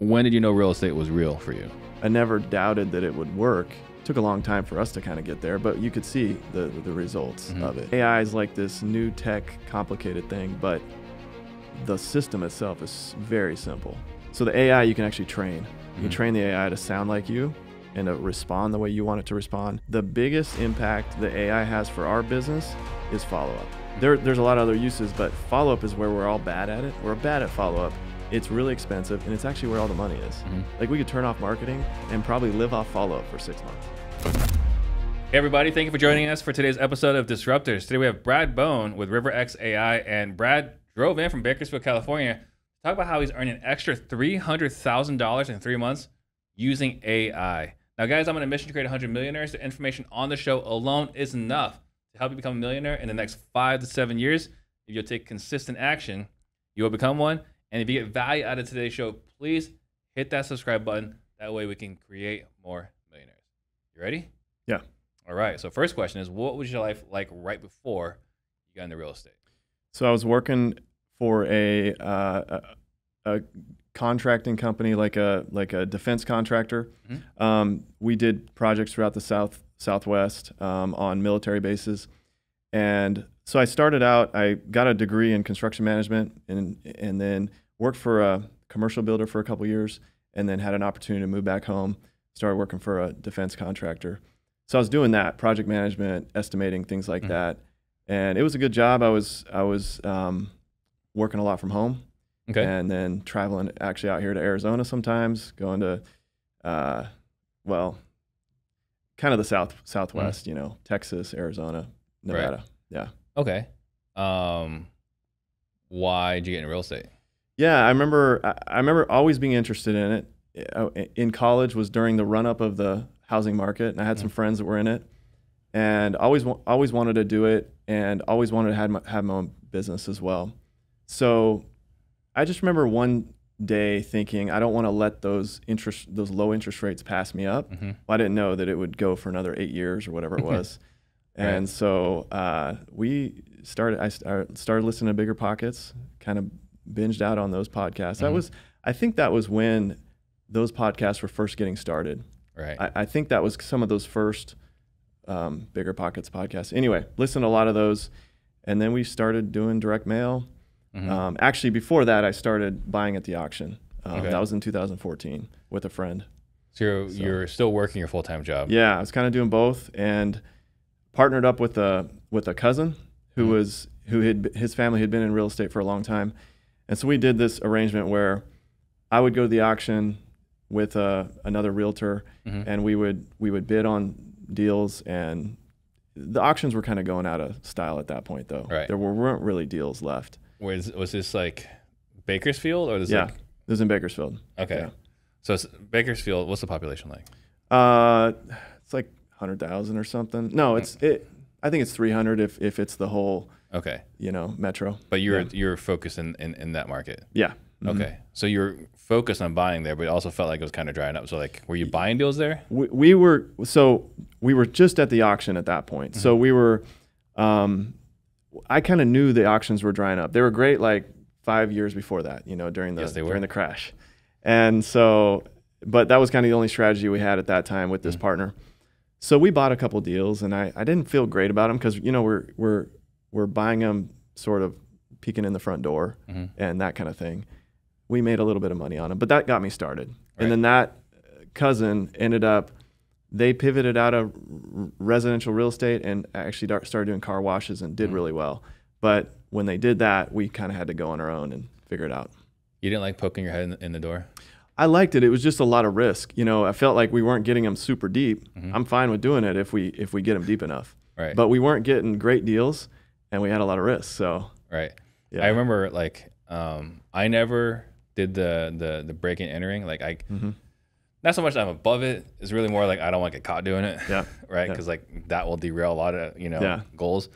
When did you know real estate was real for you? I never doubted that it would work. It took a long time for us to kind of get there, but you could see the results of it. AI is like this new tech, complicated thing, but the system itself is very simple. So the AI you can actually train. You can train the AI to sound like you and to respond the way you want it to respond. The biggest impact the AI has for our business is follow-up. There's a lot of other uses, but follow-up is where we're all bad at it. We're bad at follow-up. It's really expensive, and it's actually where all the money is. Like, we could turn off marketing and probably live off follow-up for 6 months. Hey everybody, thank you for joining us for today's episode of Disruptors. Today we have Brad Bone with RiverX AI, and Brad drove in from Bakersfield, California to talk about how he's earning an extra $300,000 in 3 months using AI. Now guys, I'm on a mission to create 100 millionaires. The information on the show alone is enough to help you become a millionaire in the next 5 to 7 years. If you'll take consistent action, you will become one. And if you get value out of today's show, please hit that subscribe button. That way we can create more millionaires. You ready? Yeah. All right. So first question is, what was your life like right before you got into real estate? So I was working for a contracting company, like a defense contractor. We did projects throughout the Southwest on military bases. And so I started out, I got a degree in construction management and then worked for a commercial builder for a couple years, and then had an opportunity to move back home, started working for a defense contractor. So I was doing that, project management, estimating, things like that. And it was a good job. I was working a lot from home. Okay. And then traveling actually out here to Arizona sometimes, going to, well, kind of the Southwest, you know, Texas, Arizona, Nevada. Right. Yeah. Okay. Why did you get into real estate? Yeah, I remember always being interested in it. In college was during the run up of the housing market, and I had some friends that were in it, and always wanted to do it, and always wanted to have my own business as well. So I just remember one day thinking, I don't want to let those low interest rates pass me up. Well, I didn't know that it would go for another 8 years or whatever it was. And so I started listening to Bigger Pockets, kind of binged out on those podcasts. I think that was when those podcasts were first getting started. Right. I think that was some of those first Bigger Pockets podcasts. Anyway, listened to a lot of those, and then we started doing direct mail. Actually, before that, I started buying at the auction. That was in 2014 with a friend. So you're still working your full-time job? Yeah, I was kind of doing both, and partnered up with a cousin who his family had been in real estate for a long time. And so we did this arrangement where I would go to the auction with another realtor, and we would bid on deals, and the auctions were kind of going out of style at that point, though. Right. There weren't really deals left. Was this like Bakersfield, or this was in Bakersfield. Okay. Yeah. So it's Bakersfield, what's the population like? It's like 100,000 or something. No, I think it's 300 if it's the whole metro. But you're focused in that market. Yeah. Okay. So you're focused on buying there, but it also felt like it was kind of drying up. So like, were you buying deals there? We were just at the auction at that point. So we were I kind of knew the auctions were drying up. They were great like 5 years before that, during the crash. And so, but that was kind of the only strategy we had at that time with this partner. So we bought a couple deals, and I didn't feel great about them because we're buying them sort of peeking in the front door and that kind of thing. We made a little bit of money on them, but that got me started. Right. And then that cousin they pivoted out of residential real estate and actually started doing car washes and did really well. But when they did that, we kind of had to go on our own and figure it out. You didn't like poking your head in the door? I liked it. It was just a lot of risk. I felt like we weren't getting them super deep. I'm fine with doing it if we get them deep enough. Right. But we weren't getting great deals, and we had a lot of risk. So right. Yeah. I remember I never did the break-in entering. Like not so much that I'm above it. It's really more like I don't want to get caught doing it. Yeah. Right. Because that will derail a lot of goals.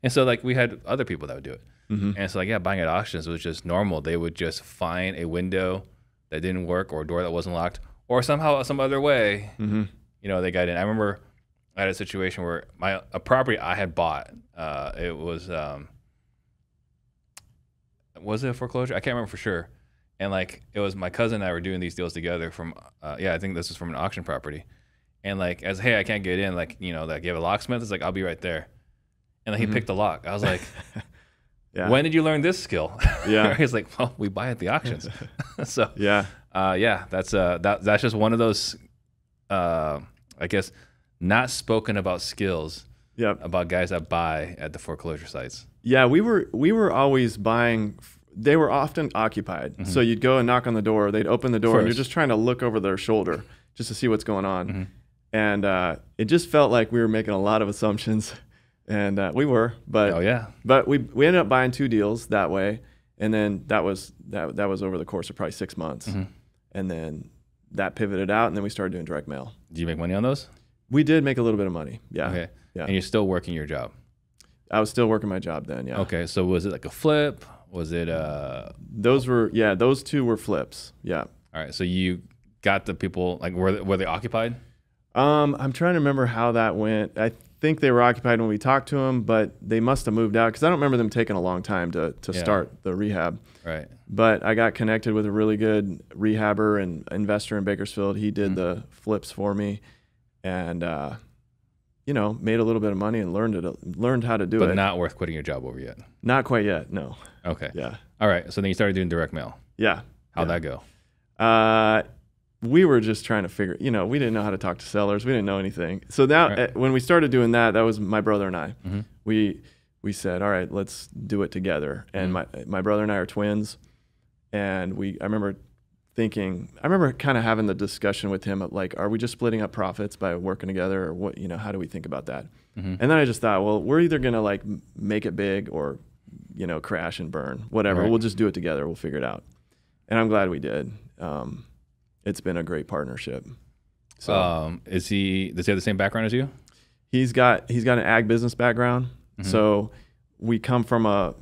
And so we had other people that would do it. And so buying at auctions was just normal. They would just find a window that didn't work, or a door that wasn't locked, or somehow some other way they got in. I remember I had a situation where a property I had bought, it was it a foreclosure? I can't remember for sure. And like, it was my cousin and I were doing these deals together from, I think this was from an auction property. And like, hey, I can't get in. Like, you know, like you have a locksmith. It's like, I'll be right there. And then he picked the lock. I was like, when did you learn this skill? Yeah. He's like, well, we buy at the auctions. So that's just one of those, I guess, not spoken about skills. Yep. About guys that buy at the foreclosure sites. Yeah, we were always buying. They were often occupied. So you'd go and knock on the door. They'd open the door, and you're just trying to look over their shoulder just to see what's going on. And it just felt like we were making a lot of assumptions, and we were. But but we ended up buying 2 deals that way, and then that was over the course of probably 6 months, and then that pivoted out, and then we started doing direct mail. Did you make money on those? We did make a little bit of money. Yeah. Okay. Yeah. And you're still working your job? I was still working my job then, yeah. Okay, so was it like a flip? Was it Those 2 were flips, yeah. All right, so you got the people, like, were they occupied? I'm trying to remember how that went. I think they were occupied when we talked to them, but they must have moved out, because I don't remember them taking a long time to start the rehab. Right. But I got connected with a really good rehabber and investor in Bakersfield. He did the flips for me, and you know, made a little bit of money and learned how to do it. But not worth quitting your job over yet. Not quite yet, no. Okay. Yeah. All right. So then you started doing direct mail. Yeah. How'd that go? We were just trying to figure, you know, we didn't know how to talk to sellers. We didn't know anything. So now when we started doing that, that was my brother and I. We said, all right, let's do it together. And my brother and I are twins. And I remember kind of having the discussion with him of like, are we just splitting up profits by working together, or what, you know, how do we think about that? And then I just thought, well, we're either going to like make it big or, you know, crash and burn, whatever. We'll just do it together. We'll figure it out. And I'm glad we did. It's been a great partnership. So does he have the same background as you? He's got an ag business background. So we come from a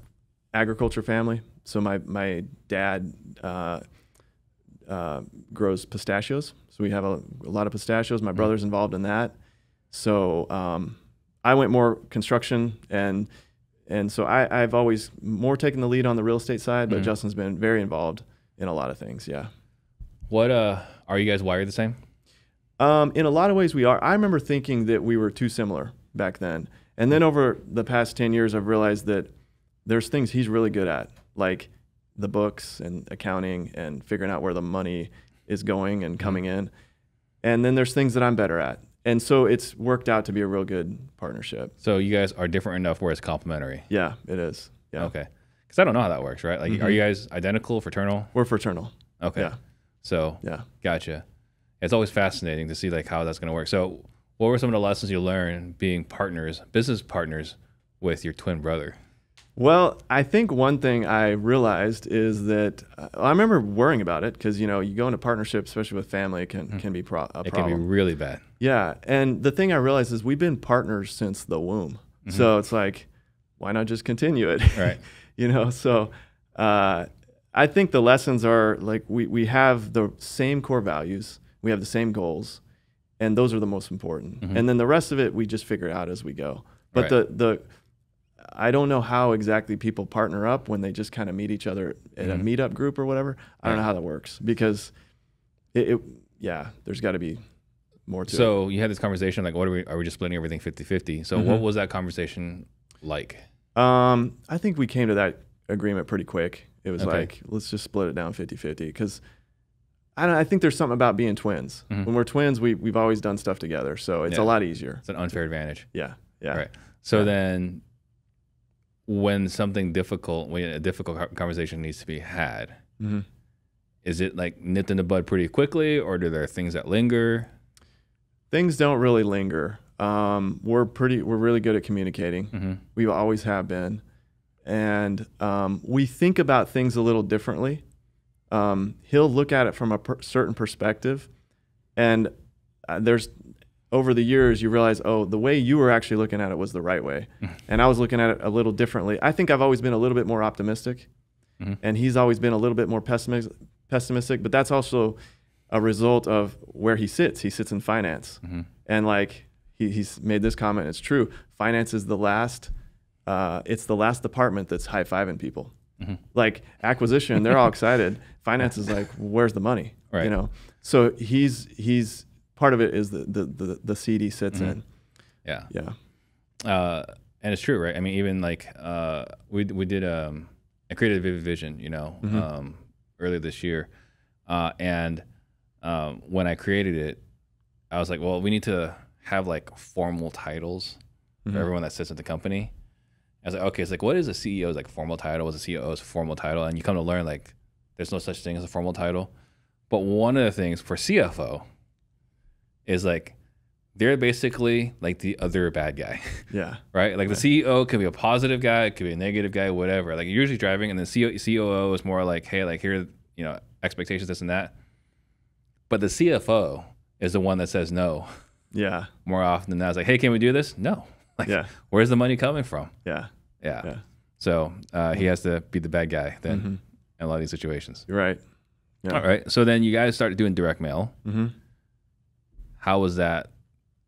agriculture family. So my dad grows pistachios. So we have a lot of pistachios. My brother's involved in that. So I went more construction, and so I've always more taken the lead on the real estate side, but Justin's been very involved in a lot of things. Yeah. What are you guys wired the same? In a lot of ways we are. I remember thinking that we were too similar back then. And then over the past 10 years, I've realized that there's things he's really good at, like the books and accounting and figuring out where the money is going and coming in. And then there's things that I'm better at. And so it's worked out to be a real good partnership. So you guys are different enough where it's complementary. Yeah, it is. Yeah. Okay. Because I don't know how that works, right? Like, are you guys identical, fraternal? We're fraternal. Okay. Yeah. So, gotcha. It's always fascinating to see like how that's going to work. So what were some of the lessons you learned being partners, business partners with your twin brother? Well, I think one thing I realized is that I remember worrying about it because, you know, you go into partnership, especially with family, it can be a problem. It can be really bad. Yeah. And the thing I realized is we've been partners since the womb. So it's like, why not just continue it? Right. You know, so I think the lessons are like we have the same core values. We have the same goals. And those are the most important. And then the rest of it, we just figure out as we go. But I don't know how exactly people partner up when they just kind of meet each other at a meetup group or whatever. I don't know how that works because there's got to be more to it. So you had this conversation like, are we just splitting everything 50-50? So what was that conversation like? I think we came to that agreement pretty quick. It was like, let's just split it down 50-50 because I think there's something about being twins. When we're twins, we've always done stuff together. So it's a lot easier. It's an unfair advantage. Yeah. Yeah. Right. So then when a difficult conversation needs to be had, is it like nipped in the bud pretty quickly, or do there things that linger? Things don't really linger. We're really good at communicating. We always have been. And we think about things a little differently. He'll look at it from a certain perspective. And over the years, you realize, the way you were actually looking at it was the right way. And I was looking at it a little differently. I think I've always been a little bit more optimistic. And he's always been a little bit more pessimistic. But that's also a result of where he sits. He sits in finance. And like he's made this comment, it's true. Finance is the last, it's the last department that's high-fiving people. Like acquisition, they're all excited. Finance is like, where's the money? Right. You know, so he's part of it is the seat he sits in. Yeah. Yeah. And it's true, right? I mean, even like we did I created a Vivid Vision, you know, earlier this year, and when I created it, I was like, well, we need to have like formal titles for everyone that sits at the company. I was like, okay, it's like, what is a CEO's like formal title? What's a CEO's formal title? And you come to learn like there's no such thing as a formal title. But one of the things for CFO is like they're basically like the other bad guy. Yeah. Right? Like the CEO could be a positive guy, it could be a negative guy, whatever. Like you're usually driving, and the COO is more like, hey, like here, you know, expectations, this and that. But the CFO is the one that says no. Yeah. More often than not. It's like, hey, can we do this? No. Like, where's the money coming from? Yeah. So he has to be the bad guy then in a lot of these situations. You're right. Yeah. All right. So then you guys started doing direct mail. How was that?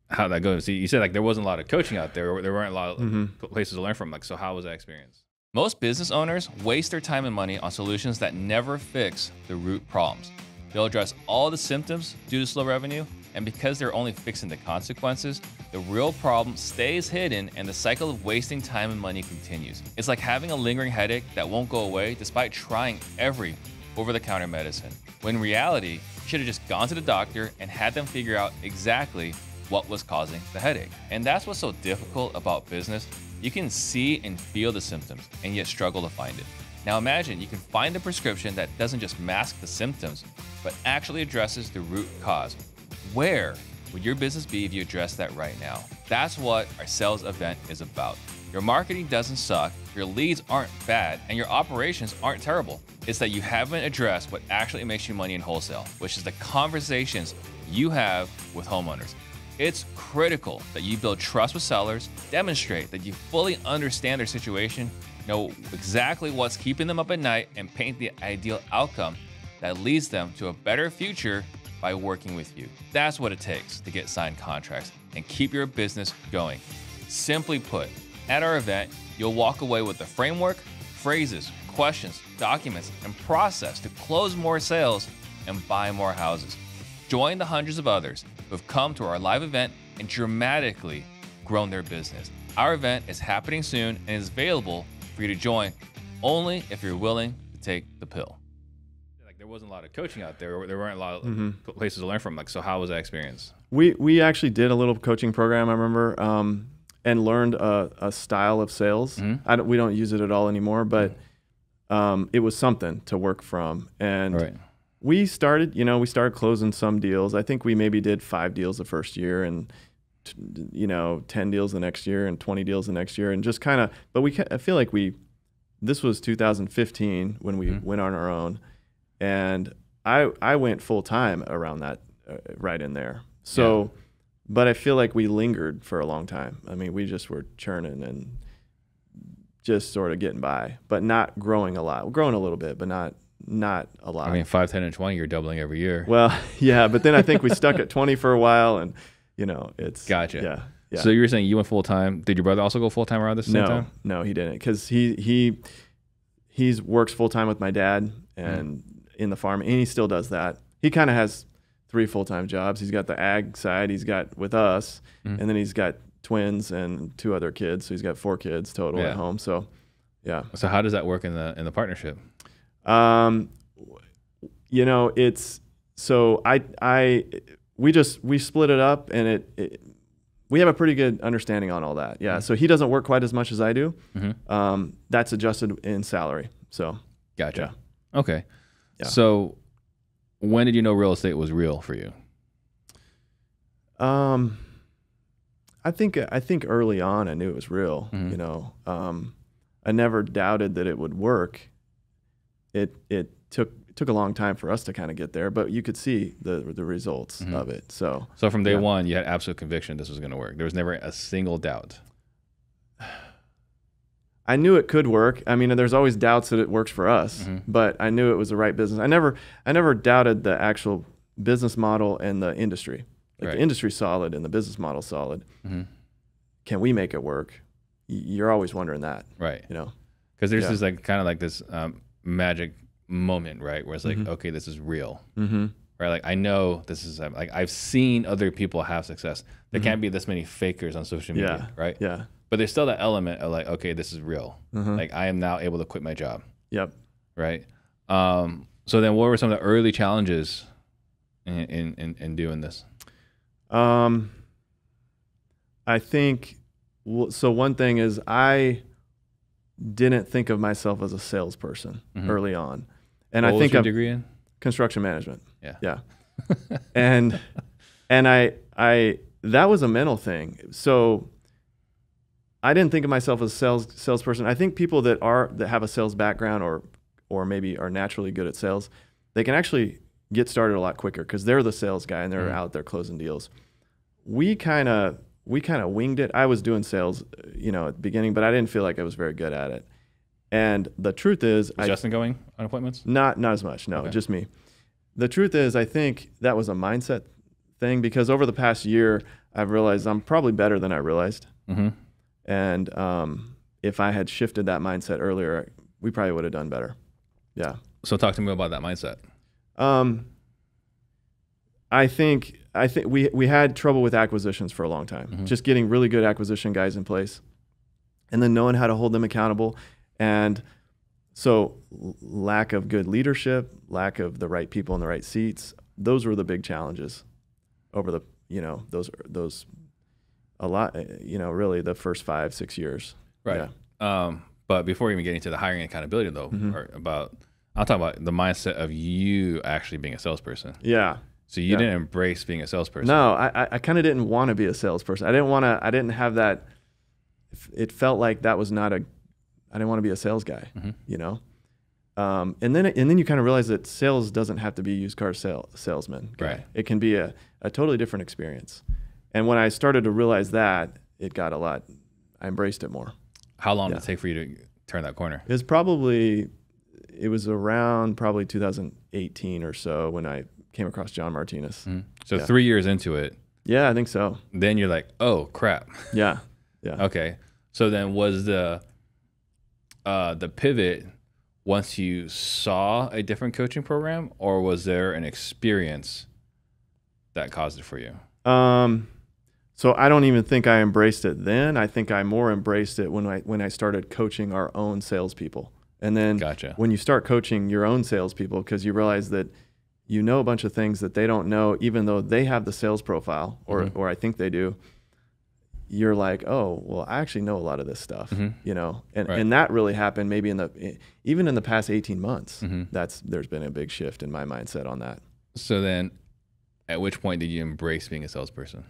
How'd that go? See, you said like there wasn't a lot of coaching out there. There weren't a lot of places to learn from. Like, so how was that experience? Most business owners waste their time and money on solutions that never fix the root problems. They'll address all the symptoms due to slow revenue, and because they're only fixing the consequences, the real problem stays hidden and the cycle of wasting time and money continues. It's like having a lingering headache that won't go away despite trying every over-the-counter medicine. When in reality, you should have just gone to the doctor and had them figure out exactly what was causing the headache. And that's what's so difficult about business. You can see and feel the symptoms and yet struggle to find it. Now imagine you can find a prescription that doesn't just mask the symptoms, but actually addresses the root cause. Where would your business be if you addressed that right now? That's what our sales event is about. Your marketing doesn't suck, your leads aren't bad, and your operations aren't terrible. It's that you haven't addressed what actually makes you money in wholesale, which is the conversations you have with homeowners. It's critical that you build trust with sellers, demonstrate that you fully understand their situation, know exactly what's keeping them up at night, and paint the ideal outcome that leads them to a better future by working with you. That's what it takes to get signed contracts and keep your business going. Simply put, at our event, you'll walk away with the framework, phrases, questions, documents, and process to close more sales and buy more houses. Join the hundreds of others who have come to our live event and dramatically grown their business. Our event is happening soon and is available for you to join only if you're willing to take the pill. Like there wasn't a lot of coaching out there. There weren't a lot of places to learn from. Like, so how was that experience? We actually did a little coaching program, I remember, and learned a style of sales. We don't use it at all anymore, but it was something to work from. And we started closing some deals. I think we maybe did 5 deals the first year and 10 deals the next year and 20 deals the next year, and just kind of, but I feel like this was 2015 when we went on our own, and I went full time around that, right in there. So, but I feel like we lingered for a long time. I mean, we just were churning and just sort of getting by, but not growing a lot. We're growing a little bit, but not a lot. I mean, 5, 10, and 20, you're doubling every year. Well, yeah, but then I think we stuck at 20 for a while, and it's gotcha. Yeah. So you were saying you went full time. Did your brother also go full time around this same time? No, he didn't, because he works full time with my dad and in the farm, and he still does that. He kind of has 3 full-time jobs. He's got the ag side, he's got with us, and then he's got twins and 2 other kids, so he's got 4 kids total at home. So, yeah. So how does that work in the partnership? It's so we split it up, and we have a pretty good understanding on all that. Yeah. So he doesn't work quite as much as I do. That's adjusted in salary. So gotcha. Yeah. Okay. Yeah. So when did you know real estate was real for you? I think early on I knew it was real. I never doubted that it would work. It took a long time for us to kind of get there, but you could see the results of it. So from day one, you had absolute conviction this was going to work. There was never a single doubt. I knew it could work. I mean, there's always doubts that it works for us, but I knew it was the right business. I never doubted the actual business model and the industry. Like the industry's solid and the business model's solid. Can we make it work? You're always wondering that. Right. Because there's this like kind of like this magic moment, right? Where it's like, okay, this is real. Right? Like I know this is like I've seen other people have success. There can't be this many fakers on social media, right? Yeah. But there's still that element of like, okay, this is real. Like I am now able to quit my job. Yep. Right. So then, what were some of the early challenges in doing this? I think so. One thing is I didn't think of myself as a salesperson early on, and what I think was your degree in construction management. Yeah. and I that was a mental thing. So I didn't think of myself as a salesperson. I think people that have a sales background or maybe are naturally good at sales, they can actually get started a lot quicker because they're the sales guy and they're out there closing deals. We kind of winged it. I was doing sales, at the beginning, but I didn't feel like I was very good at it. And the truth is, was Justin going on appointments? Not as much. No, just me. The truth is, I think that was a mindset thing because over the past year, I've realized I'm probably better than I realized. And if I had shifted that mindset earlier, we probably would have done better. Yeah. So talk to me about that mindset. I think we had trouble with acquisitions for a long time, just getting really good acquisition guys in place and then knowing how to hold them accountable. And so lack of good leadership, lack of the right people in the right seats, those were the big challenges over the, those a lot, really the first 5-6 years. Right. Yeah. But before even getting to the hiring and accountability though, I'll talk about the mindset of you actually being a salesperson. Yeah. So you didn't embrace being a salesperson. No, I kind of didn't want to be a salesperson. I didn't have that. It felt like that was not I didn't want to be a sales guy, and then you kind of realize that sales doesn't have to be used car salesman guy. Right. It can be a totally different experience. And when I started to realize that, it got I embraced it more. How long did it take for you to turn that corner? It was around probably 2018 or so when I came across John Martinez. So 3 years into it. Yeah, I think so. Then you're like, oh crap. Yeah. Okay. So then was the pivot once you saw a different coaching program, or was there an experience that caused it for you? So I don't even think I embraced it then. I think I more embraced it when I started coaching our own salespeople. And then when you start coaching your own salespeople, because you realize that you know a bunch of things that they don't know, even though they have the sales profile, or I think they do, you're like, oh, well, I actually know a lot of this stuff, and that really happened maybe even in the past 18 months. There's been a big shift in my mindset on that. So then at which point did you embrace being a salesperson?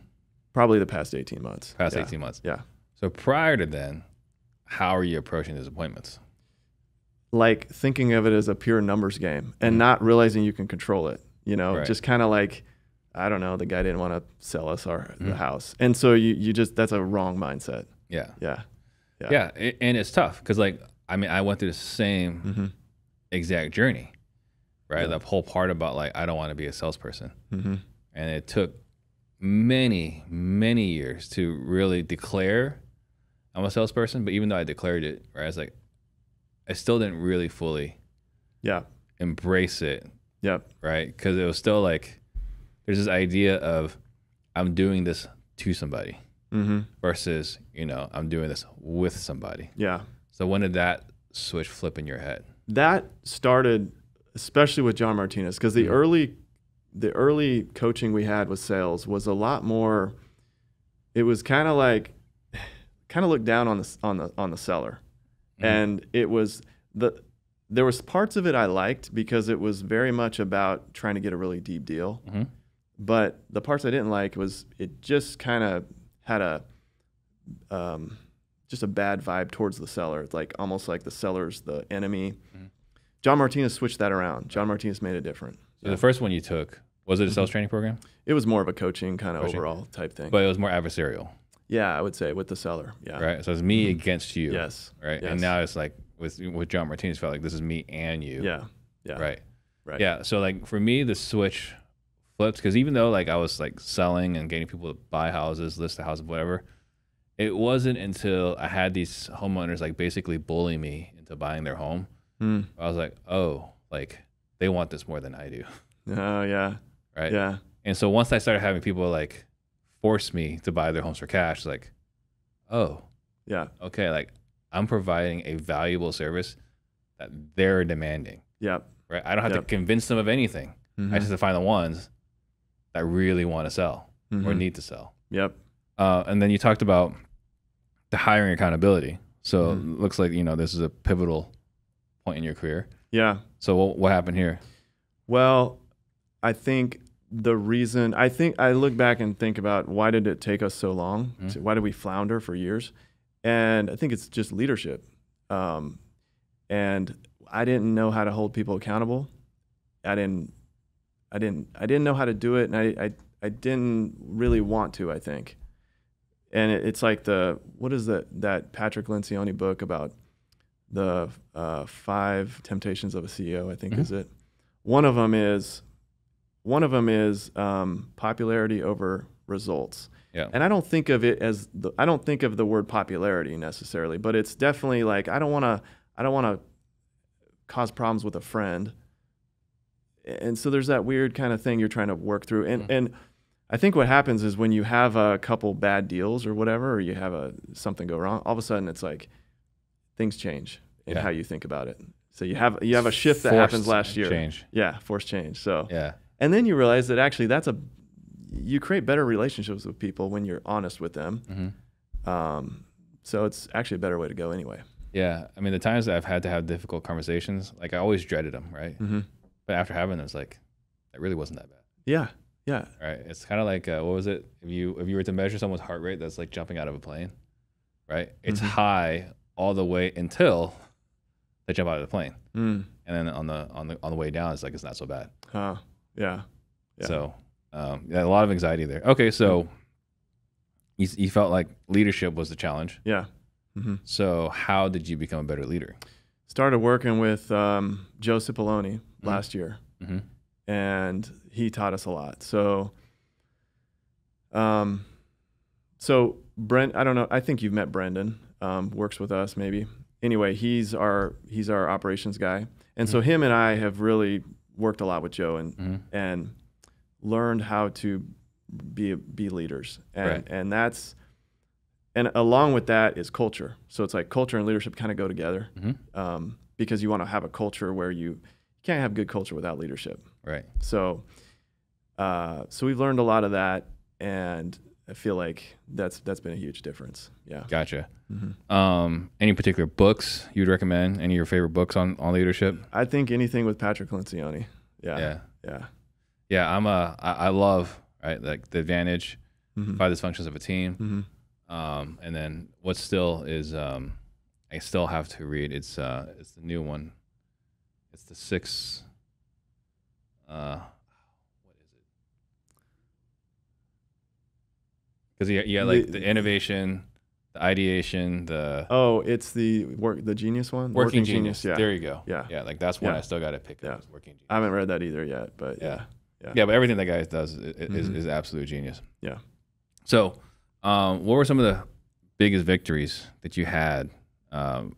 Probably the past 18 months. 18 months. Yeah. So prior to then, how are you approaching those appointments? Like thinking of it as a pure numbers game and not realizing you can control it, just kind of like, I don't know, the guy didn't want to sell us the house. And so you just, that's a wrong mindset. Yeah. And it's tough because I went through the same exact journey, right? The whole part about I don't want to be a salesperson. And it took many, many years to really declare I'm a salesperson. But even though I declared it, right, I was like, I still didn't really fully embrace it. Right. Because it was still there's this idea of I'm doing this to somebody versus, I'm doing this with somebody. Yeah. So when did that switch flip in your head? That started especially with John Martinez because the early coaching we had with sales was a lot more, it was kind of looked down on the seller. And it was there was parts of it I liked because it was very much about trying to get a really deep deal. But the parts I didn't like was it just kind of had just a bad vibe towards the seller. It's almost like the seller's the enemy. John Martinez switched that around. John Martinez made it different. So the first one you took, was it a sales training program? It was more of a coaching kind of overall type thing. But it was more adversarial. Yeah, I would say with the seller. Yeah. Right. So it's me against you. Yes. Right. Yes. And now it's with John Martinez, felt like this is me and you. Yeah. Yeah. Right. Right. Yeah. So for me, the switch flipped because even though I was selling and getting people to buy houses, list the house, whatever, it wasn't until I had these homeowners basically bully me into buying their home. I was like, oh, like they want this more than I do. Oh yeah. Right. Yeah. And so once I started having people like force me to buy their homes for cash, like, oh, yeah, okay, like I'm providing a valuable service that they're demanding. Yep. Right. I don't have to convince them of anything. I just have to find the ones that really want to sell or need to sell. Yep. And then you talked about the hiring accountability. So it looks like, you know, this is a pivotal point in your career. Yeah. So what happened here? Well, I think I look back and think about why did it take us so long? Why did we flounder for years? And I think it's just leadership. And I didn't know how to hold people accountable. I didn't know how to do it, and I didn't really want to, I think. And it's like what is that Patrick Lencioni book about the 5 temptations of a CEO, I think is it. One of them is popularity over results. Yeah. And I don't think of it as I don't think of the word popularity necessarily, but it's definitely like I don't want to cause problems with a friend. And so there's that weird kind of thing you're trying to work through. And I think what happens is when you have a couple bad deals or whatever, or you have something go wrong, all of a sudden it's like things change in how you think about it. So you have a shift that happens last year. Change. Yeah, forced change. So yeah. And then you realize that actually you create better relationships with people when you're honest with them. So it's actually a better way to go anyway. Yeah. I mean, the times that I've had to have difficult conversations, like I always dreaded them, right? But after having them, it's like, it really wasn't that bad. Yeah. Yeah. Right. It's kind of like, what was it? If you were to measure someone's heart rate, that's like jumping out of a plane, right? It's high all the way until they jump out of the plane. And then on the way down, it's like, it's not so bad. Yeah. So, a lot of anxiety there. Okay. So you felt like leadership was the challenge. Yeah. So how did you become a better leader? Started working with Joe Cipollone last year, and he taught us a lot. So, Brent, I don't know. I think you've met Brendan. Works with us maybe. Anyway, he's our operations guy, and so him and I have really worked a lot with Joe and learned how to be leaders, and that's. And along with that is culture. So it's like culture and leadership kind of go together because you want to have a culture where you can't have good culture without leadership. Right. So we've learned a lot of that, and I feel like that's been a huge difference. Yeah. Gotcha. Any particular books you'd recommend? Any of your favorite books on leadership? I think anything with Patrick Lencioni. Yeah. I love like The Advantage, 5 Dysfunctions of a Team. And then what still is I still have to read. It's the new one. It's the 6. What is it? Because you got like the innovation, the ideation, it's the genius one. Working Genius. Yeah. There you go. Yeah. Like that's one I still got to pick up. Working Genius. I haven't read that either yet, but yeah. But everything that guy does is absolute genius. Yeah. So. What were some of the biggest victories that you had, from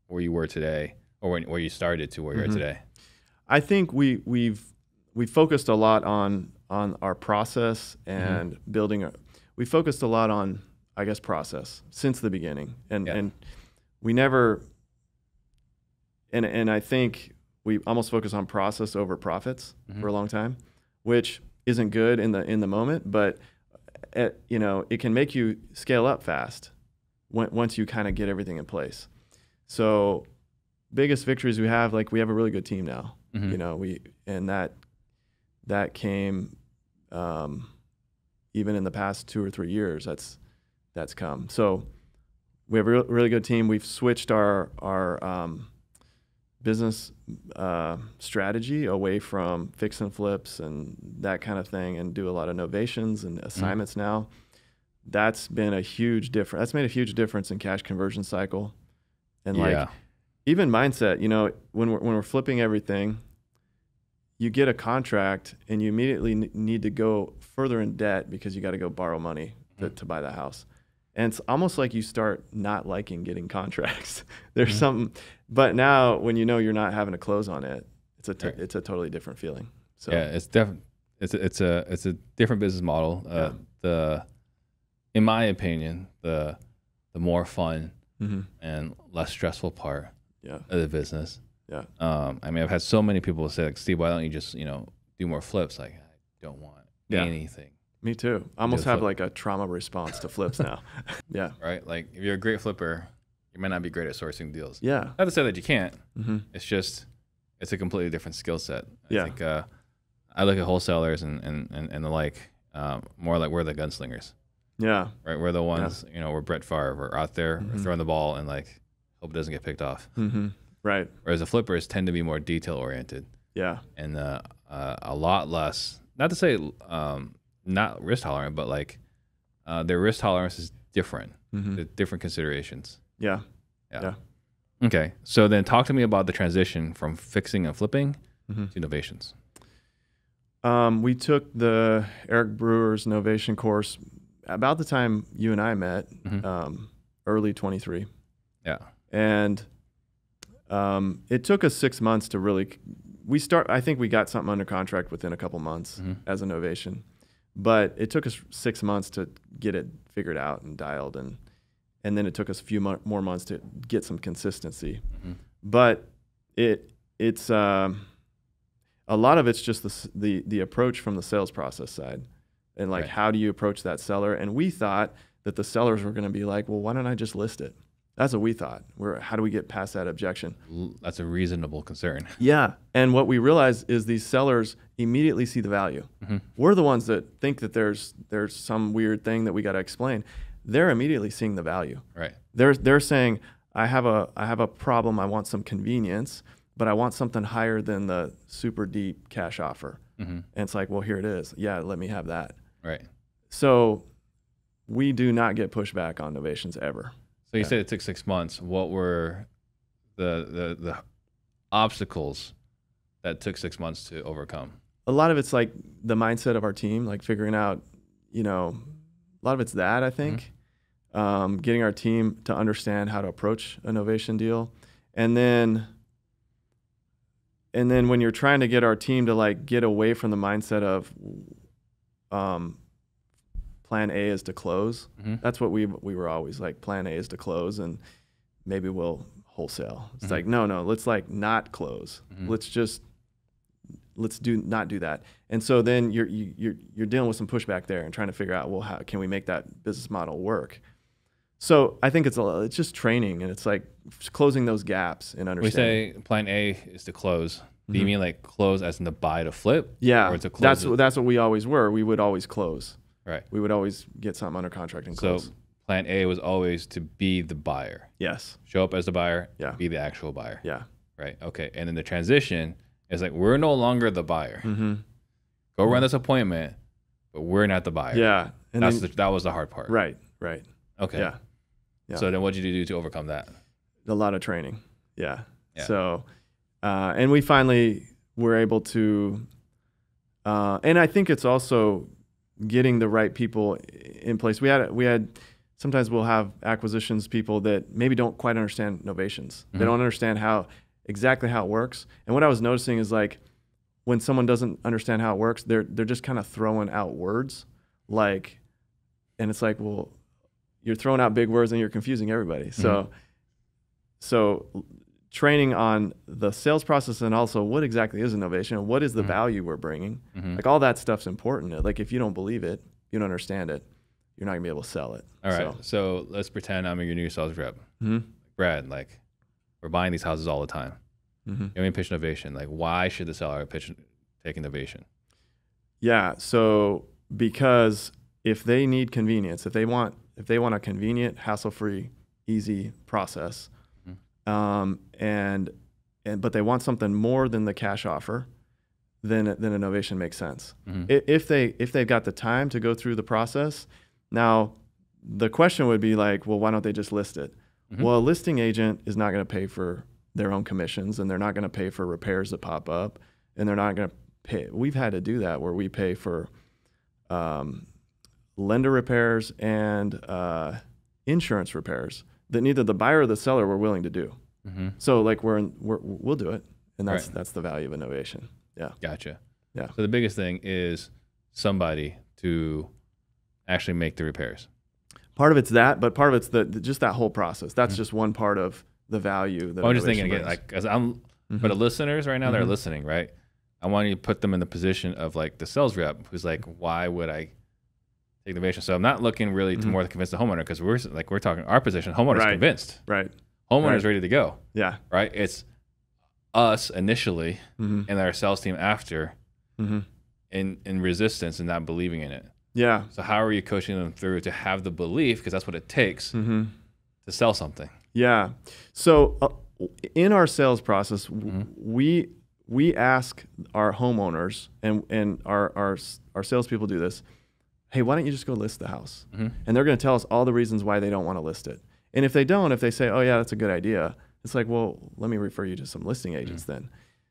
where you were today, or where you started to where you're at today? I think we've focused a lot on our process and building. We focused a lot on, I guess, process since the beginning, and we never. And I think we almost focus on process over profits for a long time, which isn't good in the moment, but. It can make you scale up fast once you kind of get everything in place. So biggest victories we have a really good team now, that came, even in the past 2 or 3 years, that's come. So we have a really good team. We've switched our business strategy away from fix and flips and that kind of thing, and do a lot of novations and assignments now. That's been a huge difference. That's made a huge difference in cash conversion cycle, and even mindset. When we're flipping everything, you get a contract and you immediately need to go further in debt because you got to go borrow money to buy the house. And it's almost like you start not liking getting contracts. There's something, but now when you know you're not having to close on it, it's a totally different feeling. So yeah, it's definitely it's a different business model. In my opinion, the more fun and less stressful part of the business. Yeah. I mean, I've had so many people say, like, Steve, why don't you just, do more flips? Like, I don't want anything. Me too. I almost have like a trauma response to flips now. Yeah. Right. Like, if you're a great flipper, you might not be great at sourcing deals. Yeah. Not to say that you can't. It's just, it's a completely different skill set. I think I look at wholesalers and the like, more like we're the gunslingers. Yeah. Right. We're the ones, we're Brett Favre. We're out there, we're throwing the ball and like hope it doesn't get picked off. Right. Whereas the flippers tend to be more detail oriented. Yeah. And a lot less, not to say not risk tolerant, but like their risk tolerance is different. Different considerations. Yeah. Okay. So then talk to me about the transition from fixing and flipping to innovations. We took the Eric Brewer's Novation course about the time you and I met, early 23. Yeah. And it took us 6 months to really, I think we got something under contract within a couple months as a Novation, but it took us 6 months to get it figured out and dialed, and then it took us a few more months to get some consistency. But it's a lot of it's just the approach from the sales process side, and like how do you approach that seller? And we thought that the sellers were going to be like, well, why don't I just list it? That's what we thought. How do we get past that objection? That's a reasonable concern. Yeah. And what we realized is these sellers immediately see the value. We're the ones that think that there's some weird thing that we got to explain. They're immediately seeing the value. Right. They're saying, I have a problem. I want some convenience, but I want something higher than the super deep cash offer. And it's like, well, here it is. Yeah, let me have that. Right. So we do not get pushback on novations ever. So you said it took 6 months. What were the obstacles that took 6 months to overcome? A lot of it's like the mindset of our team, like figuring out, a lot of it's that, I think. Getting our team to understand how to approach a novation deal. And then when you're trying to get our team to like get away from the mindset of plan A is to close. That's what we were always like, plan A is to close and maybe we'll wholesale. It's like, no, let's like not close. Let's not do that. And so then you're dealing with some pushback there and trying to figure out, well, how can we make that business model work? So I think it's just training, and it's like closing those gaps in understanding. We say plan A is to close. Do you mean like close as in the buy to flip? Yeah, or to close that's what we always were. We would always close. Right. We would always get something under contract and close. So plan A was always to be the buyer. Yes. Show up as the buyer. Yeah. Be the actual buyer. Yeah. Right. Okay. And then the transition is like, we're no longer the buyer. Go run this appointment, but we're not the buyer. Yeah. And that was the hard part. Right. Right. Okay. Yeah. So then what did you do to overcome that? A lot of training. Yeah. So, and we finally were able to, and I think it's also getting the right people in place. We had sometimes we'll have acquisitions people that maybe don't quite understand novations. They don't understand exactly how it works. And what I was noticing is like when someone doesn't understand how it works, they're just kind of throwing out words like, and it's like, well, you're throwing out big words and you're confusing everybody. So training on the sales process and also what exactly is innovation and what is the value we're bringing. Like all that stuff's important. Like if you don't believe it, you don't understand it, you're not gonna be able to sell it. All right. So let's pretend I'm your new sales rep. Brad, like we're buying these houses all the time. You want me to pitch innovation? Like why should the seller take innovation? Yeah. So because if they need convenience, if they want a convenient, hassle-free, easy process, but they want something more than the cash offer, then innovation makes sense. If they've got the time to go through the process, now the question would be like, well, why don't they just list it? Well, a listing agent is not going to pay for their own commissions, and they're not going to pay for repairs that pop up, and they're not going to pay. We've had to do that where we pay for lender repairs and insurance repairs that neither the buyer or the seller were willing to do. So like we'll do it, and that's the value of innovation. Yeah. Gotcha. Yeah. So the biggest thing is somebody to actually make the repairs. Part of it's that, but part of it's just that whole process. That's just one part of the value. That I'm just thinking again, like, as I'm for the listeners right now, they're listening, right? I want you to put them in the position of like the sales rep who's like, why would I take the innovation? So I'm not looking really to more to convince the homeowner, because we're talking our position. Homeowner's convinced. Right. Homeowner's ready to go. Yeah. Right. It's us initially and our sales team after in resistance and not believing in it. Yeah. So how are you coaching them through to have the belief, because that's what it takes to sell something? Yeah. So in our sales process, we ask our homeowners and our salespeople do this. Hey, why don't you just go list the house? And they're going to tell us all the reasons why they don't want to list it. And if they don't, if they say, oh yeah, that's a good idea, it's like, well, let me refer you to some listing agents then.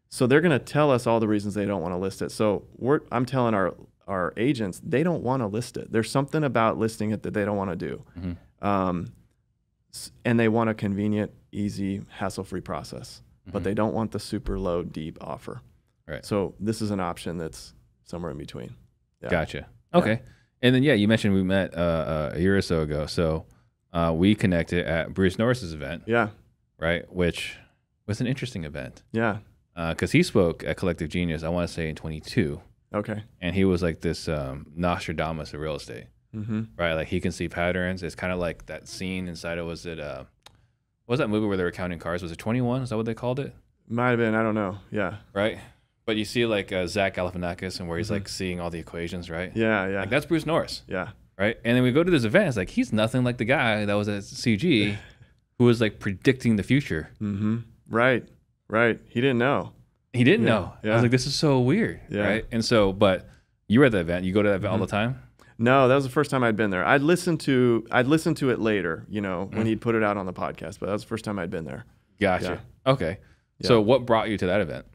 So they're going to tell us all the reasons they don't want to list it. So I'm telling our agents, they don't want to list it. There's something about listing it that they don't want to do. And they want a convenient, easy, hassle-free process, but they don't want the super low, deep offer. Right. So this is an option that's somewhere in between. Yeah. Gotcha. Okay. Yeah. And then, you mentioned we met a year or so ago. So we connected at Bruce Norris's event. Yeah. Right. Which was an interesting event. Yeah. Because he spoke at Collective Genius, I want to say in 22. Okay. And he was like this Nostradamus of real estate. Right. Like he can see patterns. It's kind of like that scene inside of, what was that movie where they were counting cars? Was it 21? Is that what they called it? Might have been. I don't know. Yeah. Right. But you see like Zach Galifianakis and where he's like seeing all the equations, right? Yeah. Yeah. Like that's Bruce Norris. Yeah. Right. And then we go to this event. It's like, he's nothing like the guy that was at CG who was like predicting the future. Right. Right. He didn't know. He didn't know. Yeah. I was like, this is so weird. Yeah. Right. And so, but you were at the event. You go to that event all the time? No, that was the first time I'd been there. I'd listened to it later, when he'd put it out on the podcast, but that was the first time I'd been there. Gotcha. Yeah. Okay. Yeah. So what brought you to that event?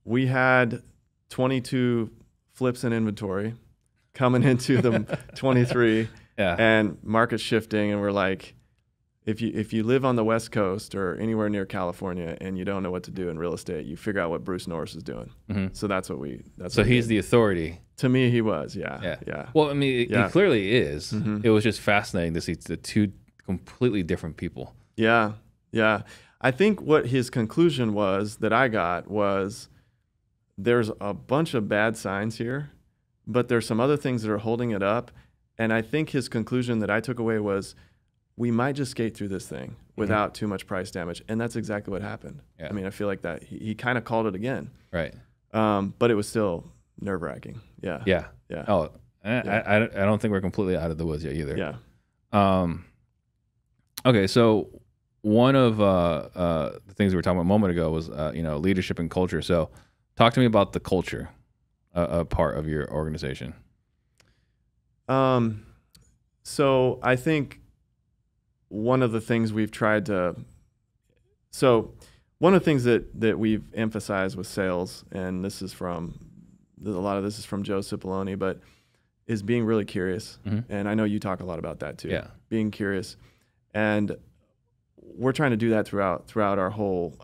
We had 22 flips in inventory coming into the 23 and market shifting. And we're like, if you live on the West Coast or anywhere near California and you don't know what to do in real estate, you figure out what Bruce Norris is doing. So that's what we. So he's the authority. To me, he was. Yeah. Well, I mean, he clearly is. It was just fascinating to see the two completely different people. Yeah. I think what his conclusion was that I got was there's a bunch of bad signs here, but there's some other things that are holding it up. And I think his conclusion that I took away was, we might just skate through this thing without too much price damage. And that's exactly what happened. Yeah. I mean, I feel like that he kind of called it again. Right. But it was still nerve-wracking. Yeah. Yeah. Yeah. Oh, I don't think we're completely out of the woods yet either. Yeah. Okay. So one of the things we were talking about a moment ago was, leadership and culture. So talk to me about the culture part of your organization. So I think one of the things we've tried to, one of the things that we've emphasized with sales, and a lot of this is from Joe Cipollone, but is being really curious. And I know you talk a lot about that too. Yeah. Being curious. And we're trying to do that throughout our whole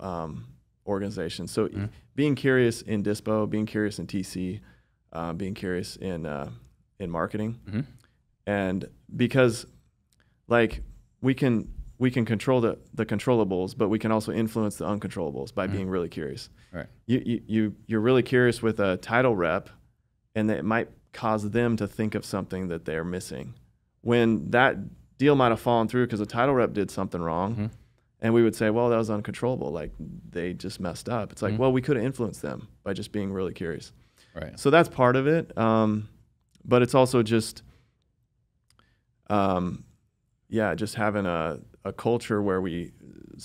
organization. So being curious in Dispo, being curious in TC, being curious in marketing. And because like we can control the controllables, but we can also influence the uncontrollables by being really curious. Right. You're really curious with a title rep, and it might cause them to think of something that they're missing, when that deal might have fallen through because a title rep did something wrong. And we would say, well, that was uncontrollable. Like they just messed up. It's like, well, we could have influenced them by just being really curious. Right. So that's part of it. But it's also just, just having a culture where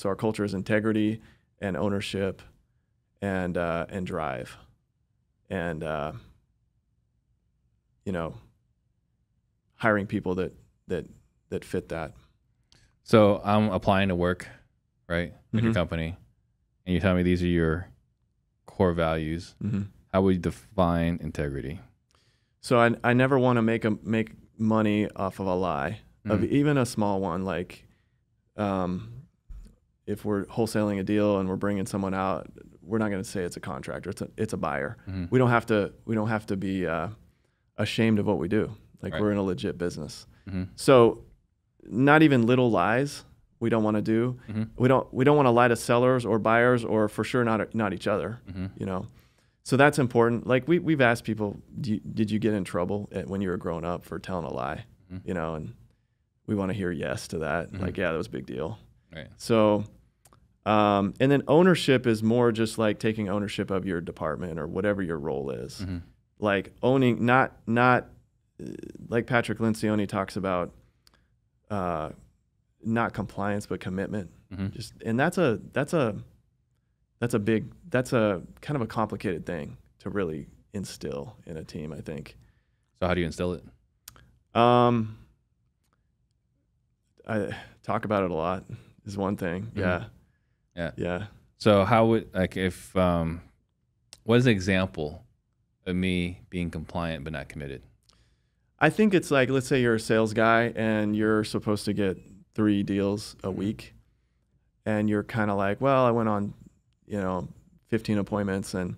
our culture is integrity and ownership and drive and, hiring people that fit that. So I'm applying to work, right, at your company, and you tell me these are your core values. How would you define integrity? So I never want to make money off of a lie. of even a small one. Like, if we're wholesaling a deal and we're bringing someone out, we're not going to say it's a contractor. It's a buyer. We don't have to be ashamed of what we do. Like, we're in a legit business. So not even little lies we don't want to do. We don't want to lie to sellers or buyers, or for sure not each other, you know? So that's important. Like, we've asked people, did you get in trouble when you were growing up for telling a lie? You know, and we want to hear yes to that. Like, yeah, that was a big deal. Right. So, and then ownership is more just like taking ownership of your department or whatever your role is. Like owning, not like Patrick Lencioni talks about, not compliance, but commitment. Just, and that's a kind of a complicated thing to really instill in a team, I think. So how do you instill it? I talk about it a lot is one thing. Yeah. So how would, like, if, what is an example of me being compliant but not committed? I think it's like, let's say you're a sales guy and you're supposed to get 3 deals a week, and you're kind of like, well, I went on, 15 appointments and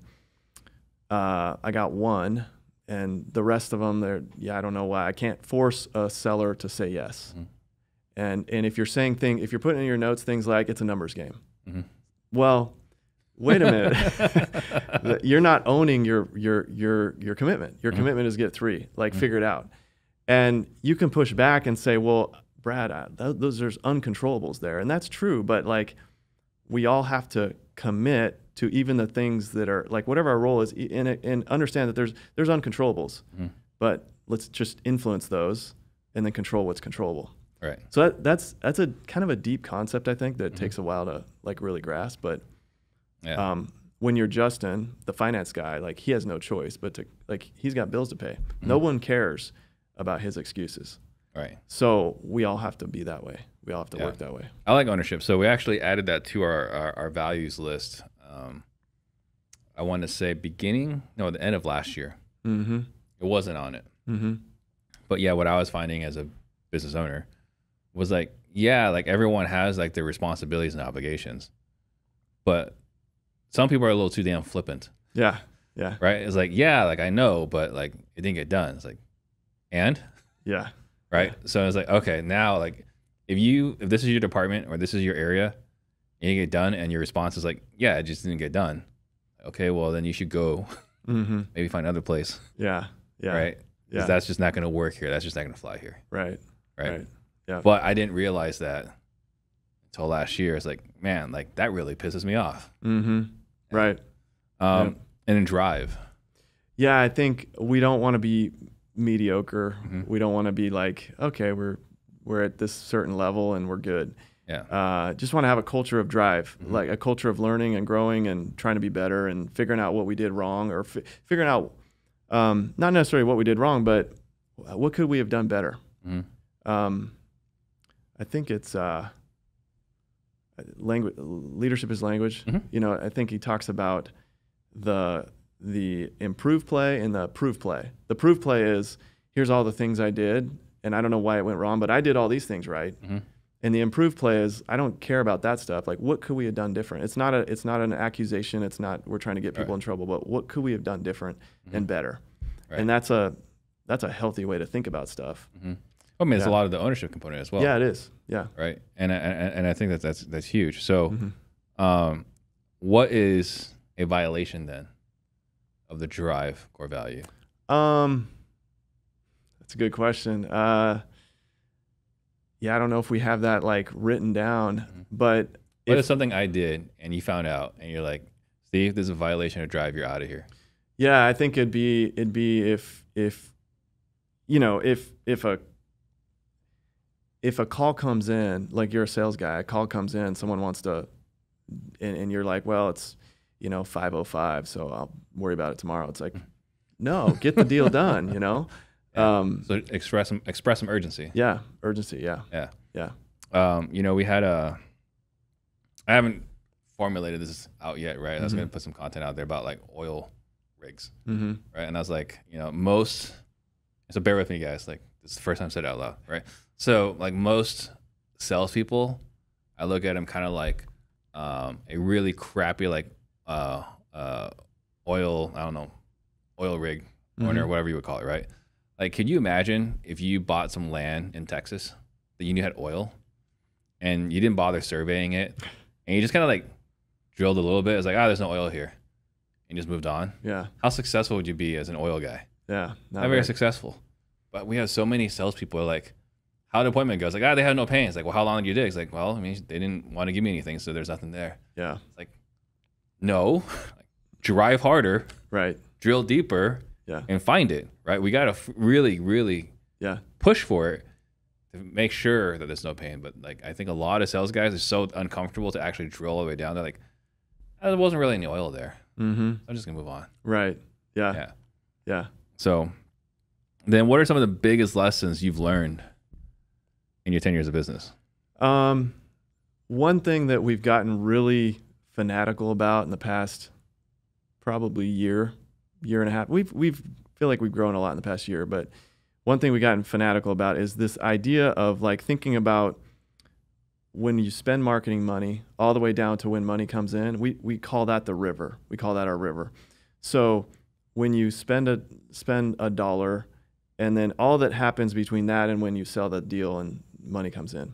I got 1, and the rest of them, I don't know why. I can't force a seller to say yes. And if you're saying if you're putting in your notes things like it's a numbers game, well, wait a minute. You're not owning your commitment. Your commitment is get 3, like figure it out. And you can push back and say, well, Brad, there's uncontrollables there. And that's true, but like, we all have to commit to even the things that are like, whatever our role is, and understand that there's uncontrollables, but let's just influence those and then control what's controllable. Right. So that's a kind of a deep concept, I think, that takes a while to like really grasp. But when you're Justin, the finance guy, like, he has no choice but to, like, he's got bills to pay. No one cares about his excuses. Right. So we all have to be that way. We all have to work that way. I like ownership. So we actually added that to our values list. I want to say the end of last year. It wasn't on it. But yeah, what I was finding as a business owner was like, like everyone has like their responsibilities and obligations, but some people are a little too damn flippant. Yeah. Right. It's like, like I know, but like it didn't get done. It's like, and right. So it's like, okay, now like if this is your department or this is your area, and you get done, and your response is like, it just didn't get done. Okay, well then you should go maybe find another place. Yeah. Right. Because that's just not going to work here. That's just not going to fly here. Right. Yeah. But I didn't realize that until last year. It's like, man, like that really pisses me off. Right. And then drive. Yeah, I think we don't want to be mediocre. We don't want to be like, okay, we're at this certain level and we're good. Just want to have a culture of drive, like a culture of learning and growing and trying to be better and figuring out what we did wrong, or figuring out not necessarily what we did wrong, but what could we have done better. I think it's language. Leadership is language. I think he talks about the improved play and the proof play. The proof play is, here's all the things I did, and I don't know why it went wrong, but I did all these things right. And the improved play is, I don't care about that stuff. Like, what could we have done different? It's not an accusation. It's not, we're trying to get people in trouble, but what could we have done different and better? And that's a healthy way to think about stuff. I mean, it's a lot of the ownership component as well. Yeah, it is. Yeah. Right. And I think that's huge. So, what is a violation then of the drive core value? That's a good question. I don't know if we have that like written down, but what is something I did and you found out and you're like, Steve, this is a violation of drive, you're out of here? Yeah, I think it'd be if a call comes in, like you're a sales guy, a call comes in, someone wants to, and you're like, well, it's 5:05, so I'll worry about it tomorrow. It's like, no, get the deal done. So express some urgency. Yeah, urgency. Yeah. We had I haven't formulated this out yet, right? I was gonna put some content out there about like oil rigs, right? And I was like, so bear with me, guys. Like, this is the first time I said it out loud, right? So like most salespeople, I look at them kind of like a really crappy like oil, I don't know, oil rig owner, whatever you would call it, right? Like, could you imagine if you bought some land in Texas that you knew had oil and you didn't bother surveying it and you just kind of like drilled a little bit? It's like, there's no oil here. And you just moved on. Yeah. How successful would you be as an oil guy? Yeah. Not very successful. But we have so many salespeople like, how the appointment goes. Like, they had no pain. It's like, well, how long did you dig? It's like, well, I mean, they didn't want to give me anything, so there's nothing there. Yeah. It's like, no, drive harder. Right. Drill deeper. Yeah. And find it, right? We got to really, really push for it to make sure that there's no pain. But like, I think a lot of sales guys are so uncomfortable to actually drill all the way down. They're like, there wasn't really any oil there. I'm just gonna move on. Right. Yeah. Yeah. Yeah. So then what are some of the biggest lessons you've learned in your 10 years of business? One thing that we've gotten really fanatical about in the past probably year and a half, we've feel like we've grown a lot in the past year, but one thing we've gotten fanatical about is this idea of like thinking about when you spend marketing money all the way down to when money comes in. We call that the river. We call that our river. So when you spend a dollar, and then all that happens between that and when you sell the deal and money comes in,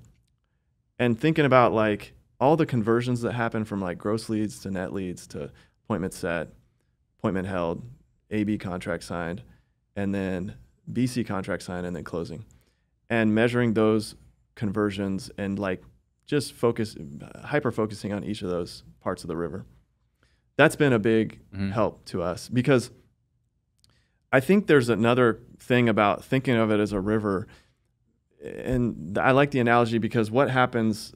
and thinking about like all the conversions that happen from like gross leads to net leads to appointment set, appointment held, AB contract signed, and then BC contract signed, and then closing, and measuring those conversions and like just hyper focusing on each of those parts of the river. That's been a big help to us, because I think there's another thing about thinking of it as a river. And I like the analogy because what happens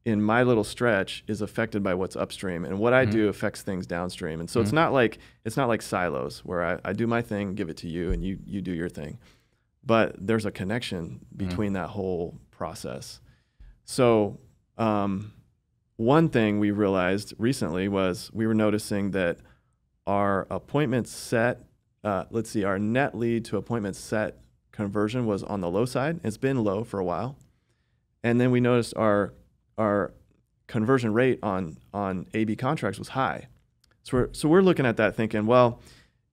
in my little stretch is affected by what's upstream, and what I do affects things downstream. And so it's not like silos where I do my thing, give it to you, and you do your thing. But there's a connection between that whole process. So one thing we realized recently was we were noticing that our appointment set, our net lead to appointment set conversion was on the low side. It's been low for a while. And then we noticed our conversion rate on AB contracts was high. So we're looking at that thinking, well,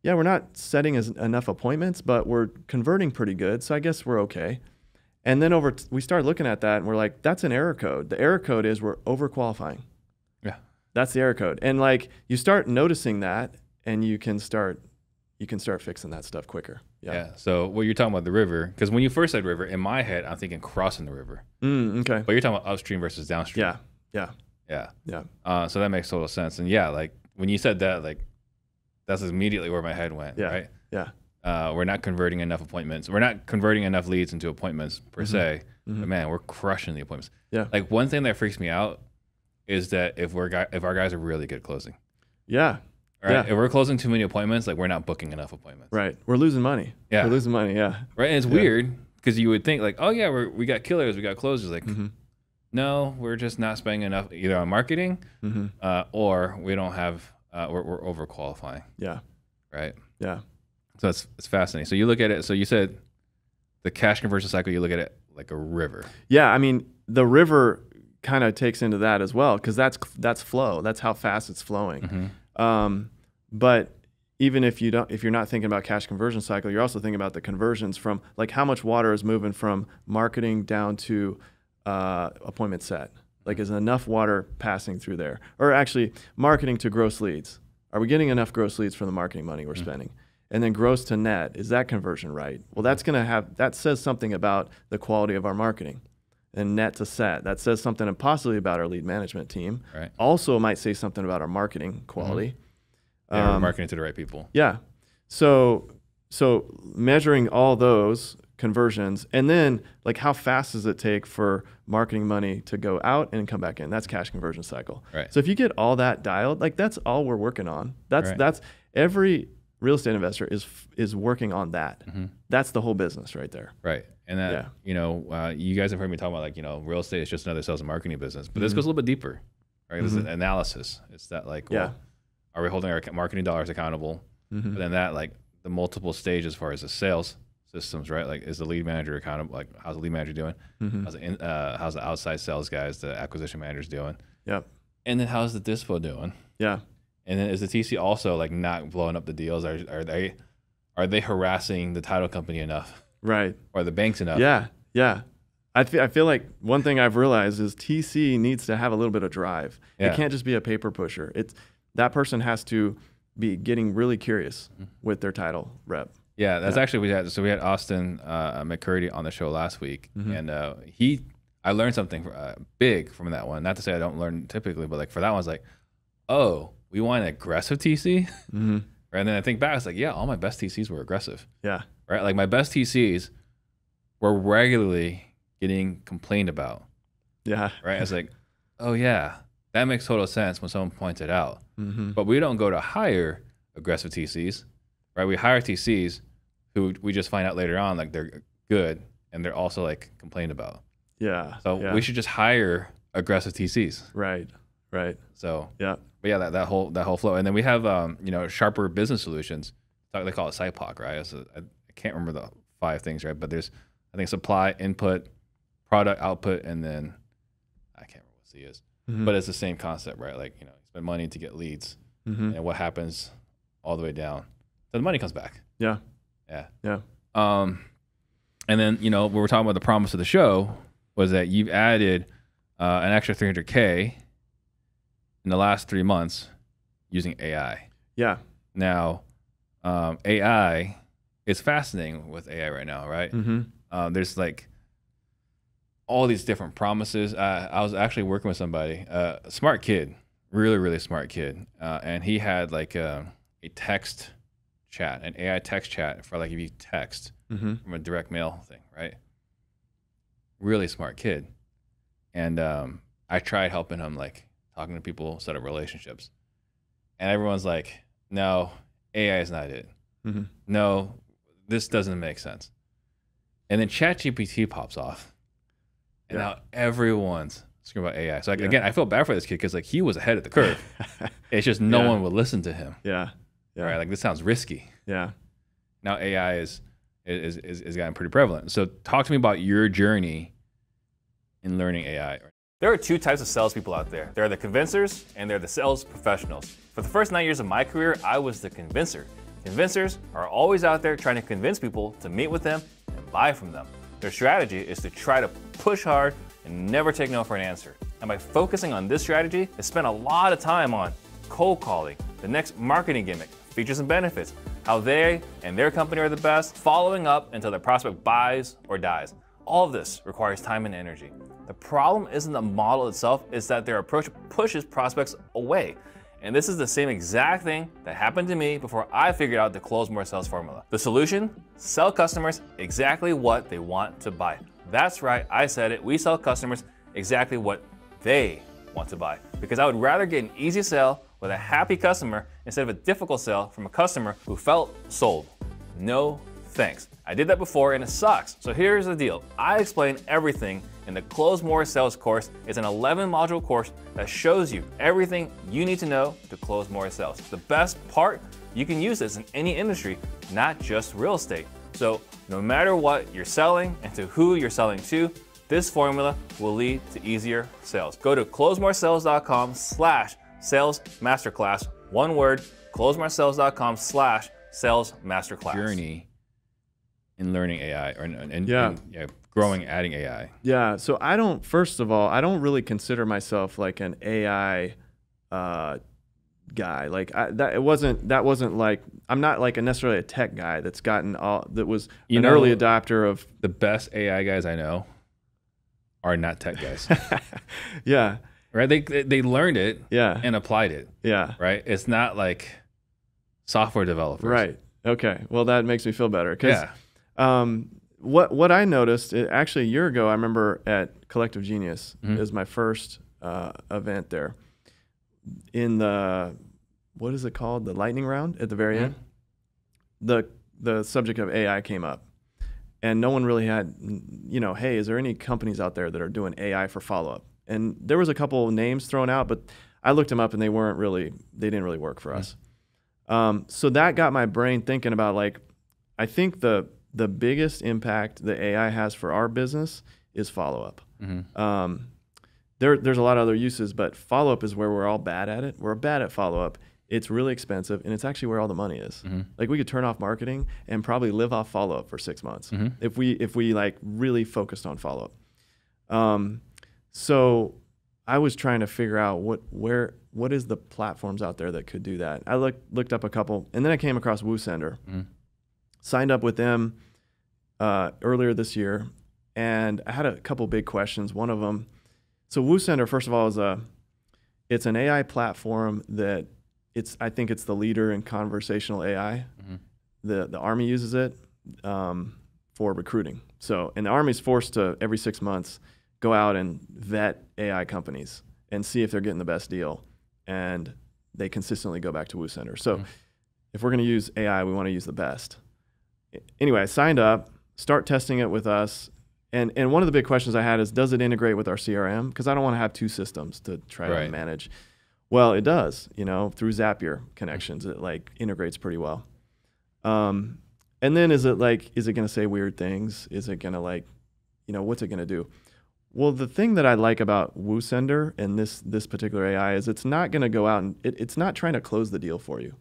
yeah, we're not setting enough appointments, but we're converting pretty good, so I guess we're okay. And then we started looking at that, and we're like, that's an error code. The error code is we're overqualifying. Yeah. That's the error code. And like you start noticing that, and you can start fixing that stuff quicker. Yeah. So what you're talking about the river, because when you first said river, in my head, I'm thinking crossing the river. Okay. But you're talking about upstream versus downstream. Yeah. So that makes total sense. And yeah, like when you said that, like that's immediately where my head went. Right. Yeah. We're not converting enough appointments. We're not converting enough leads into appointments per se. But man, we're crushing the appointments. Yeah. Like one thing that freaks me out is that if our guys are really good at closing. Yeah. Right. Yeah. If we're closing too many appointments, like we're not booking enough appointments. Right. We're losing money. Yeah. We're losing money. Yeah. Right. And it's weird because you would think like, oh yeah, we got killers, we got closers. Like, no, we're just not spending enough either on marketing or we don't have, we're overqualifying. Yeah. Right. Yeah. So it's fascinating. So you look at it. So you said the cash conversion cycle, you look at it like a river. Yeah. I mean, the river kind of takes into that as well, because that's flow. That's how fast it's flowing. But even if you're not thinking about cash conversion cycle, you're also thinking about the conversions from like how much water is moving from marketing down to appointment set. Like, is enough water passing through there? Or actually, marketing to gross leads. Are we getting enough gross leads for the marketing money we're spending? And then gross to net, is that conversion right? Well, that says something about the quality of our marketing. And net to set, that says something possibly about our lead management team. Right. Also might say something about our marketing quality. Yeah, we're marketing to the right people. Yeah. So measuring all those conversions, and then like how fast does it take for marketing money to go out and come back in? That's cash conversion cycle. Right. So if you get all that dialed, like that's all we're working on. That's every real estate investor is working on that. That's the whole business right there. Right. And that, you guys have heard me talk about like, real estate is just another sales and marketing business, but this goes a little bit deeper, right? This is analysis. It's that like, well, are we holding our marketing dollars accountable? But then that like the multiple stages as far as the sales systems, right? Like, is the lead manager accountable? Like, how's the lead manager doing? How's the outside sales guys, the acquisition managers doing? Yep. And then how's the dispo doing? Yeah. And then is the TC also like not blowing up the deals? Are they harassing the title company enough? Right. Or the banks enough? Yeah. Yeah. I feel like one thing I've realized is TC needs to have a little bit of drive. It can't just be a paper pusher. That person has to be getting really curious with their title rep. Yeah, that's actually we had Austin McCurdy on the show last week, and I learned something big from that one. Not to say I don't learn typically, but like for that one, I was like, oh, we want an aggressive TC, right? And then I think back, it's like, yeah, all my best TCs were aggressive. Yeah, right. Like my best TCs were regularly getting complained about. Yeah, right. I was like, oh yeah, that makes total sense when someone points it out. But we don't go to hire aggressive TCs, right? We hire TCs who we just find out later on like they're good and they're also like complained about. Yeah. So we should just hire aggressive TCs. Right. Right. So but yeah, that whole flow, and then we have sharper business solutions. They call it SIPOC, right? So I can't remember the 5 things, right? But there's I think supply, input, product, output, and then I can't remember what C is. But it's the same concept, right? Like you spend money to get leads, and what happens all the way down, so the money comes back. Yeah. And then what we're talking about, the promise of the show was that you've added an extra $300K in the last 3 months using AI. Yeah. Now, AI is fascinating with AI right now, right? There's like all these different promises. I was actually working with somebody, a smart kid, really, really smart kid. And he had like a text chat, an AI text chat for like if you text from a direct mail thing, right? Really smart kid. And I tried helping him, like talking to people, set up relationships. And everyone's like, no, AI is not it. No, this doesn't make sense. And then ChatGPT pops off. And now everyone's screaming about AI. So like, again, I feel bad for this kid because like he was ahead of the curve. It's just no one would listen to him. Right? Like this sounds risky. Now AI is gotten pretty prevalent. So talk to me about your journey in learning AI. There are 2 types of salespeople out there. There are the convincers and there are the sales professionals. For the first 9 years of my career, I was the convincer. Convincers are always out there trying to convince people to meet with them and buy from them. Their strategy is to try to push hard and never take no for an answer. And by focusing on this strategy, I spent a lot of time on cold calling, the next marketing gimmick, features and benefits, how they and their company are the best, following up until their prospect buys or dies. All of this requires time and energy. The problem isn't the model itself, it's that their approach pushes prospects away. And this is the same exact thing that happened to me before I figured out the close more sales formula. The solution? Sell customers exactly what they want to buy. That's right, I said it. We sell customers exactly what they want to buy. Because I would rather get an easy sale with a happy customer instead of a difficult sale from a customer who felt sold. No thanks. I did that before and it sucks. So here's the deal. I explain everything in the Close More Sales course. It's an 11-module course that shows you everything you need to know to close more sales. The best part, you can use this in any industry, not just real estate. So no matter what you're selling and to who you're selling to, this formula will lead to easier sales. Go to closemoresales.com/sales masterclass. One word, closemoresales.com/sales masterclass. Journey in learning AI and growing, adding AI. Yeah. So first of all, I don't really consider myself like an AI guy. Like that wasn't like, I'm not like necessarily a tech guy that was an early adopter of. The best AI guys I know are not tech guys. Yeah. Right. They learned it and applied it. Yeah. Right. It's not like software developers. Right. Okay. Well, that makes me feel better. What I noticed, actually a year ago, I remember at Collective Genius, is my first event there. In the, what is it called? The lightning round at the very end. The subject of AI came up. And no one really had, hey, is there any companies out there that are doing AI for follow-up? And there was a couple of names thrown out, but I looked them up and they didn't really work for us. So that got my brain thinking about like, I think the the biggest impact the AI has for our business is follow-up. There's a lot of other uses, but follow-up is where we're all bad at it. We're bad at follow-up. It's really expensive, and it's actually where all the money is. Like, we could turn off marketing and probably live off follow-up for 6 months if we like really focused on follow-up. So I was trying to figure out what is the platforms out there that could do that. I looked up a couple, and then I came across WooSender. Signed up with them earlier this year, and I had a couple big questions. One of them, so WooSender, first of all, it's an AI platform that I think it's the leader in conversational AI. The Army uses it for recruiting. So, and the Army's forced to every 6 months go out and vet AI companies and see if they're getting the best deal, and they consistently go back to WooSender. So, if we're going to use AI, we want to use the best. Anyway, I signed up, start testing it with us. And one of the big questions I had is, does it integrate with our CRM? Because I don't want to have two systems to try to manage. Well, it does, through Zapier connections. It like integrates pretty well. And then is it going to say weird things? Is it going to what's it going to do? Well, the thing that I like about WooSender and this particular AI is it's not going to go out and it's not trying to close the deal for you.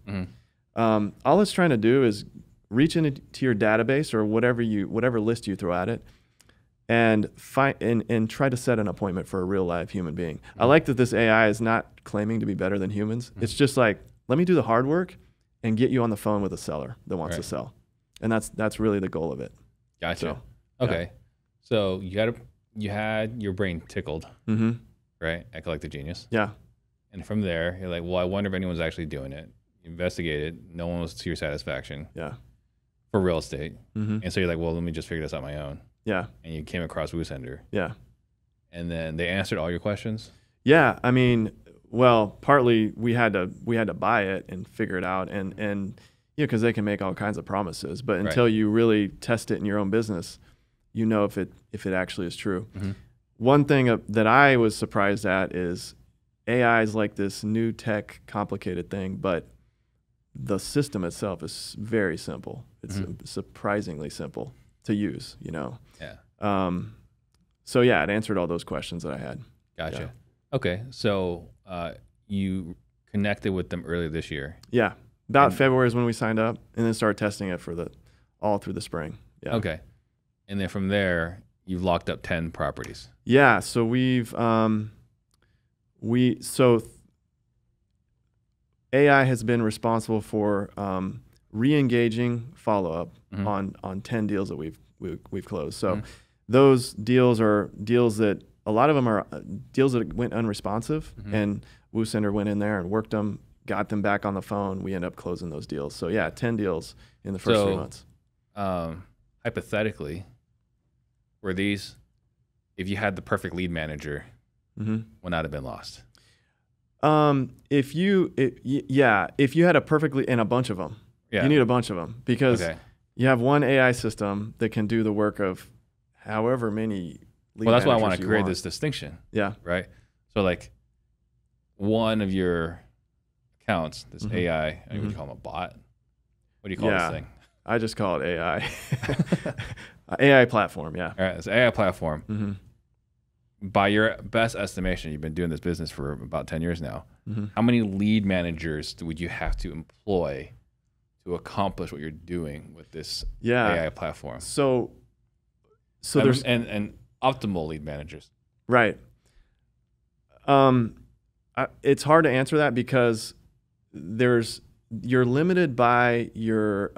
All it's trying to do is reach into your database or whatever list you throw at it, and try to set an appointment for a real live human being. I like that this AI is not claiming to be better than humans. It's just like, let me do the hard work and get you on the phone with a seller that wants to sell. And that's really the goal of it. Gotcha. So, okay. So you had your brain tickled, right? At Collective Genius. Yeah. And from there, you're like, well, I wonder if anyone's actually doing it. You investigated. No one was to your satisfaction. Yeah. For real estate. And so you're like, well, let me just figure this out on my own. Yeah. And you came across WooSender. Yeah. And then they answered all your questions? Yeah. I mean, well, partly we had to buy it and figure it out, and because they can make all kinds of promises, but until you really test it in your own business, if it actually is true. One thing that I was surprised at is AI is like this new tech complicated thing, but the system itself is very simple. It's surprisingly simple to use, Yeah. So yeah, it answered all those questions that I had. Gotcha. Yeah. Okay. So you connected with them earlier this year. Yeah. About February is when we signed up, and then started testing it all through the spring. Yeah. Okay. And then from there, you've locked up 10 properties. Yeah. So we've AI has been responsible for re-engaging follow-up on 10 deals that we've closed. So those deals are deals that a lot of them are deals that went unresponsive, and WooSender went in there and worked them, got them back on the phone. We end up closing those deals. So yeah, 10 deals in the first 3 months. Hypothetically, were these, if you had the perfect lead manager, would not have been lost? If you had a perfectly, and a bunch of them, you need a bunch of them, because you have one AI system that can do the work of however many lead Well, that's why I managers want to create this distinction. Yeah. Right. So like one of your accounts, this AI, what do you call them, a bot? What do you call this thing? I just call it AI. AI platform. Yeah. All right. It's an AI platform. By your best estimation, you've been doing this business for about 10 years now. How many lead managers would you have to employ to accomplish what you're doing with this AI platform? So there's and optimal lead managers. Right. It's hard to answer that because you're limited by your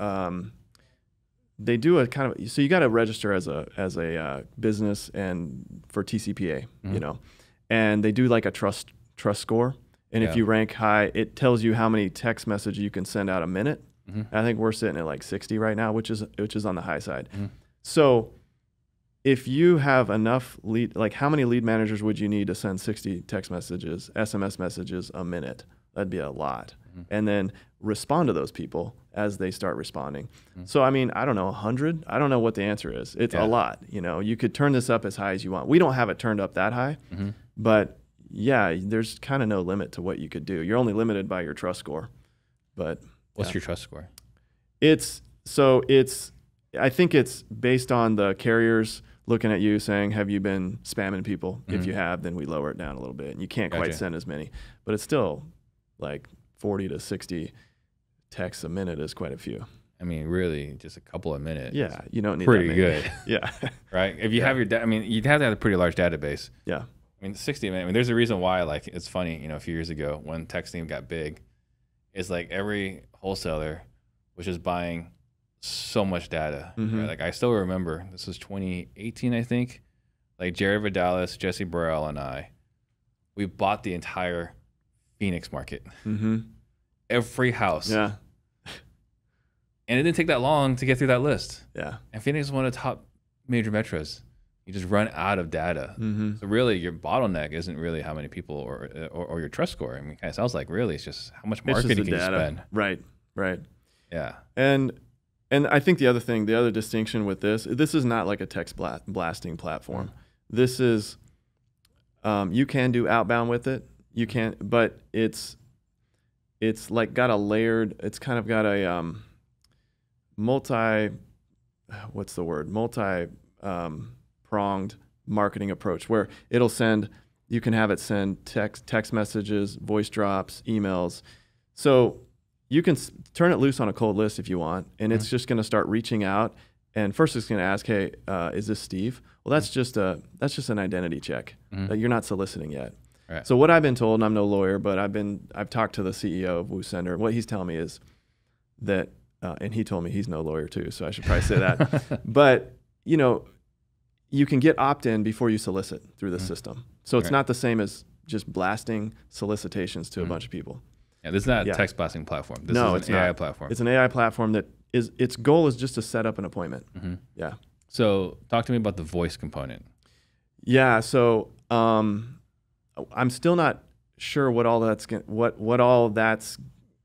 they do a kind of, so you got to register as a business and for TCPA, and they do like a trust score. And if you rank high, it tells you how many text messages you can send out a minute. I think we're sitting at like 60 right now, which is on the high side. So if you have enough how many lead managers would you need to send 60 text messages, SMS messages a minute? That'd be a lot. And then respond to those people as they start responding. So, I mean, I don't know, 100? I don't know what the answer is. It's a lot. You could turn this up as high as you want. We don't have it turned up that high, but yeah, there's kind of no limit to what you could do. You're only limited by your trust score. But what's your trust score? It's I think it's based on the carriers looking at you saying, have you been spamming people? If you have, then we lower it down a little bit. And you can't quite send as many, but it's still like 40 to 60 texts a minute is quite a few. I mean, really, just a couple of minutes. Yeah, you don't need pretty that many. good. Yeah. Right? If you have your, I mean, you'd have to have a pretty large database. Yeah. I mean, 60 minutes. I mean, there's a reason why, like, it's funny, you know, a few years ago when texting got big, it's like every wholesaler was just buying so much data. Right? Like, I still remember, this was 2018, I think. Like, Jerry Vidalis, Jesse Burrell, and I, we bought the entire Phoenix market. Every house. Yeah. And it didn't take that long to get through that list. Yeah. And Phoenix is one of the top major metros. You just run out of data. So really, your bottleneck isn't really how many people or your trust score. I mean, it kind of sounds like really it's just how much marketing can you spend. Right. Right. Yeah. And I think the other distinction with this is not like a text blasting platform. This is, you can do outbound with it. You can, but it's like got a layered, it's kind of got a multi-pronged marketing approach where you can have it send text messages, voice drops, emails. So you can turn it loose on a cold list if you want, and it's just going to start reaching out. And first it's going to ask, hey, is this Steve? Well, that's just an identity check that you're not soliciting yet. Right. So what I've been told, and I'm no lawyer, but I've talked to the CEO of WooSender. What he's telling me is that, and he told me he's no lawyer too, so I should probably say that. But you know, you can get opt-in before you solicit through the system. So it's not the same as just blasting solicitations to a bunch of people. Yeah, this is not a text blasting platform. This is an AI platform. It's an AI platform that its goal is just to set up an appointment. Yeah. So talk to me about the voice component. Yeah. So I'm still not sure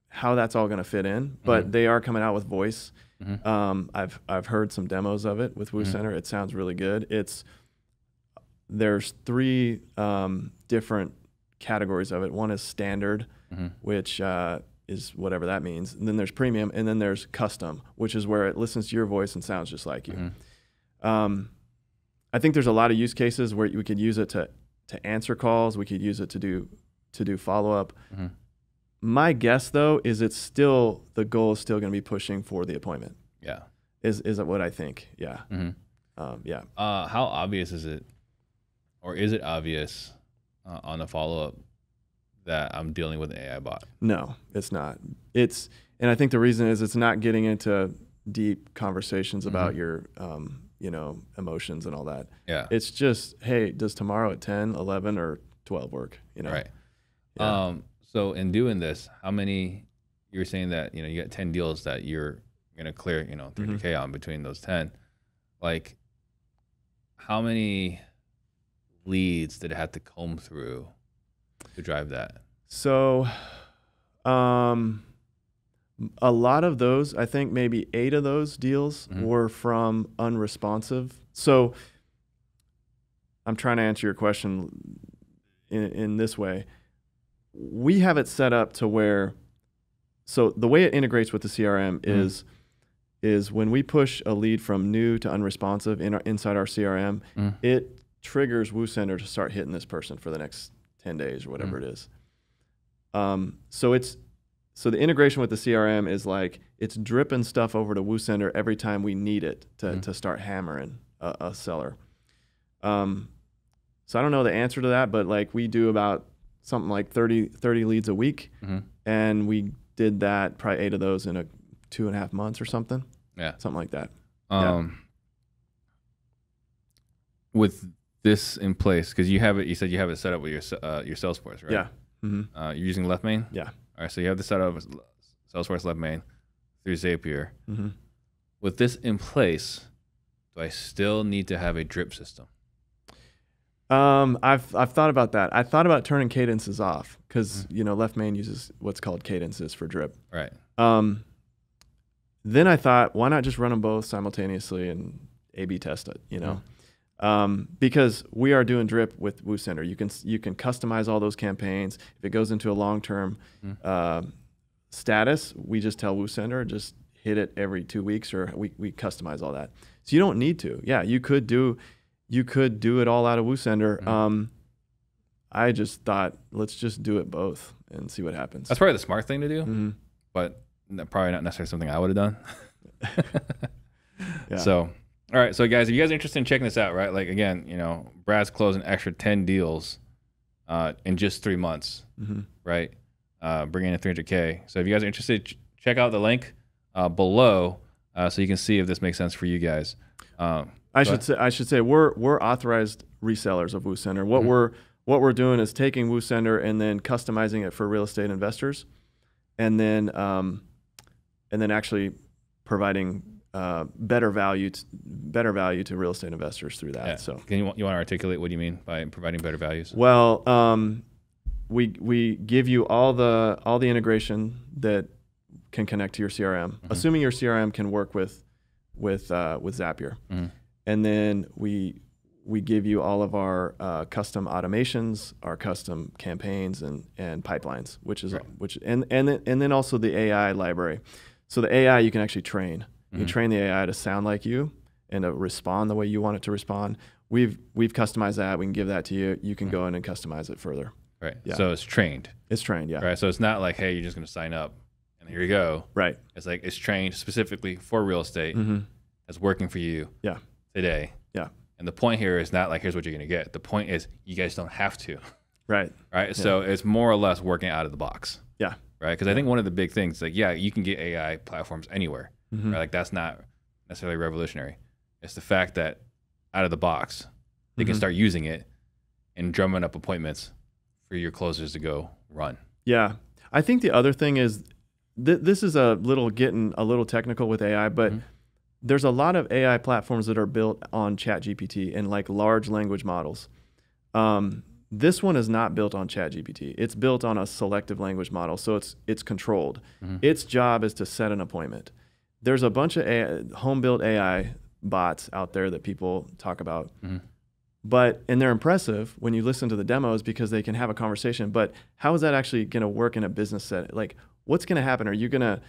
how that's all going to fit in, but they are coming out with voice. I've heard some demos of it with WooCenter. It sounds really good. There's 3 different categories of it. One is standard, which is whatever that means. And then there's premium, and then there's custom, which is where it listens to your voice and sounds just like you. I think there's a lot of use cases where we could use it to answer calls. We could use it to do follow-up. My guess, though, is the goal is still going to be pushing for the appointment. Yeah. Is what I think. Yeah. Yeah. How obvious is it, or is it obvious on the follow-up that I'm dealing with an AI bot? No, it's not. And I think the reason is it's not getting into deep conversations about your, emotions and all that. Yeah. It's just, hey, does tomorrow at 10, 11, or 12 work? Right. Yeah. So in doing this, how many, you were saying that, you got 10 deals that you're going to clear, 30K on between those 10. Like, how many leads did it have to comb through to drive that? So, a lot of those, I think maybe 8 of those deals were from unresponsive. So I'm trying to answer your question in this way. We have it set up to where, so the way it integrates with the CRM is when we push a lead from new to unresponsive inside our CRM, it triggers WooSender to start hitting this person for the next 10 days or whatever it is. So the integration with the CRM is like, it's dripping stuff over to WooSender every time we need it to start hammering a seller. So I don't know the answer to that, but like we do about something like 30 leads a week. And we did that, probably 8 of those in 2.5 months or something. Yeah. Something like that. With this in place, because you said you have it set up with your Salesforce, right? Yeah. You're using LeftMain? Yeah. All right, so you have the setup of Salesforce LeftMain through Zapier. With this in place, do I still need to have a drip system? I've thought about that. I thought about turning cadences off because LeftMain uses what's called cadences for drip. Right. Then I thought, why not just run them both simultaneously and A/B test it? Because we are doing drip with WooSender. You can customize all those campaigns. If it goes into a long-term status, we just tell WooSender, just hit it every 2 weeks, or we customize all that. So you don't need to. Yeah, you could do it all out of WooSender. I just thought, let's just do it both and see what happens. That's probably the smart thing to do, but probably not necessarily something I would have done. Yeah. So, all right. So guys, if you guys are interested in checking this out, right? Like again, Brad's closed an extra 10 deals in just 3 months, right? Bringing in $300K. So if you guys are interested, check out the link below so you can see if this makes sense for you guys. I should say we're authorized resellers of WooSender. What we're doing is taking WooSender and then customizing it for real estate investors, and then actually providing better value to real estate investors through that. Yeah. So you want to articulate what you mean by providing better values? Well, we give you all the integration that can connect to your CRM, assuming your CRM can work with Zapier, and then we give you all of our custom automations, our custom campaigns and pipelines, and then also the AI library. So the AI you can actually train. You train the AI to sound like you and to respond the way you want it to respond. We've customized that. We can give that to you. You can go in and customize it further. Right. Yeah. So it's trained. It's trained, yeah. Right. So it's not like, hey, you're just going to sign up and here you go. Right. It's like it's trained specifically for real estate. It's working for you. Yeah. Today. Yeah. And the point here is not like, here's what you're going to get. The point is you guys don't have to. Right. Right. Yeah. So it's more or less working out of the box. Yeah. Right. Because I think one of the big things, like, yeah, you can get AI platforms anywhere. Right? Like that's not necessarily revolutionary. It's the fact that out of the box, they can start using it and drumming up appointments for your closers to go run. Yeah. I think the other thing is this is getting a little technical with AI, but there's a lot of AI platforms that are built on ChatGPT and like large language models. This one is not built on ChatGPT. It's built on a selective language model, so it's controlled. Its job is to set an appointment. There's a bunch of home-built AI bots out there that people talk about, and they're impressive when you listen to the demos because they can have a conversation. But how is that actually going to work in a business setting? Like, what's going to happen? Are you going to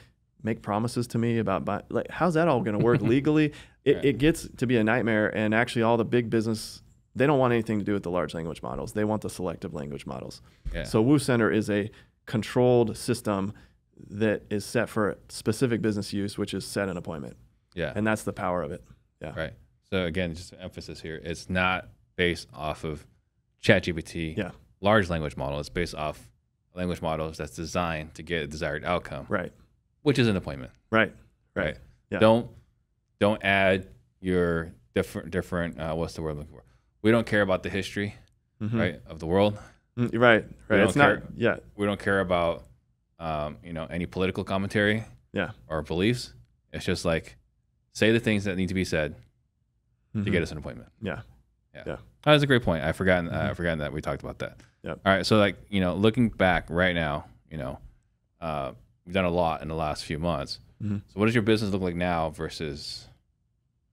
make promises to me about how's that all going to work legally? It gets to be a nightmare, and actually, all the big business, they don't want anything to do with the large language models. They want the selective language models. Yeah. So WooCenter is a controlled system that is set for specific business use, which is set an appointment. Yeah. And that's the power of it. Yeah. Right. So again, just an emphasis here, it's not based off of ChatGPT, large language model. It's based off language models that's designed to get a desired outcome. Right. Which is an appointment. Right. Yeah. Don't add your different what's the word I'm looking for? We don't care about the history, right, of the world. Right. It's not. Yeah. We don't care about any political commentary. Yeah. Or beliefs. It's just like say the things that need to be said to get us an appointment. Yeah. That was a great point. I forgotten that we talked about that. Yep. All right. So like looking back right now, we've done a lot in the last few months. So what does your business look like now versus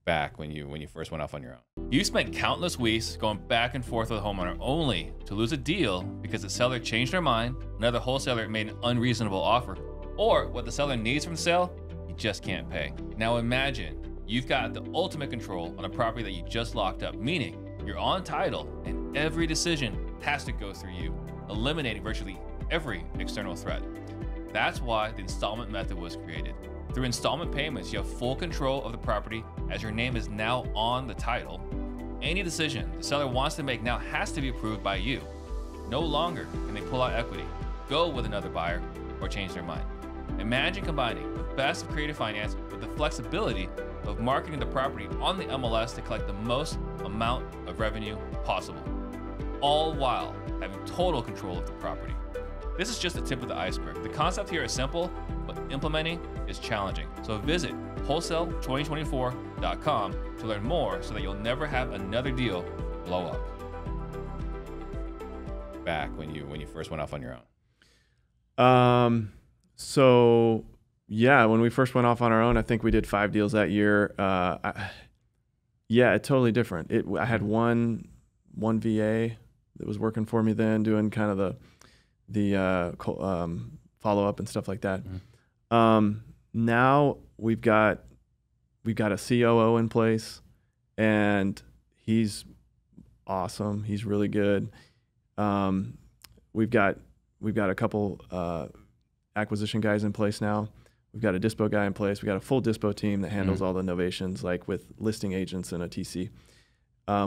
back when you first went off on your own? You spent countless weeks going back and forth with a homeowner only to lose a deal because the seller changed their mind, another wholesaler made an unreasonable offer, or what the seller needs from the sale, you just can't pay. Now imagine you've got the ultimate control on a property that you just locked up, meaning you're on title and every decision has to go through you, eliminating virtually every external threat. That's why the installment method was created. Through installment payments, you have full control of the property as your name is now on the title. Any decision the seller wants to make now has to be approved by you. No longer can they pull out equity, go with another buyer, or change their mind. Imagine combining the best of creative finance with the flexibility of marketing the property on the MLS to collect the most amount of revenue possible, all while having total control of the property. This is just the tip of the iceberg. The concept here is simple, but implementing is challenging. So visit wholesale2024.com to learn more so that you'll never have another deal blow up. Back when you first went off on your own. So yeah, when we first went off on our own, I think we did 5 deals that year. It's totally different. I had one VA that was working for me then, doing kind of the follow up and stuff like that. Now we've got a COO in place, and he's awesome. He's really good. We've got a couple acquisition guys in place now. We've got a dispo guy in place. We got a full dispo team that handles all the novations, like with listing agents and a TC.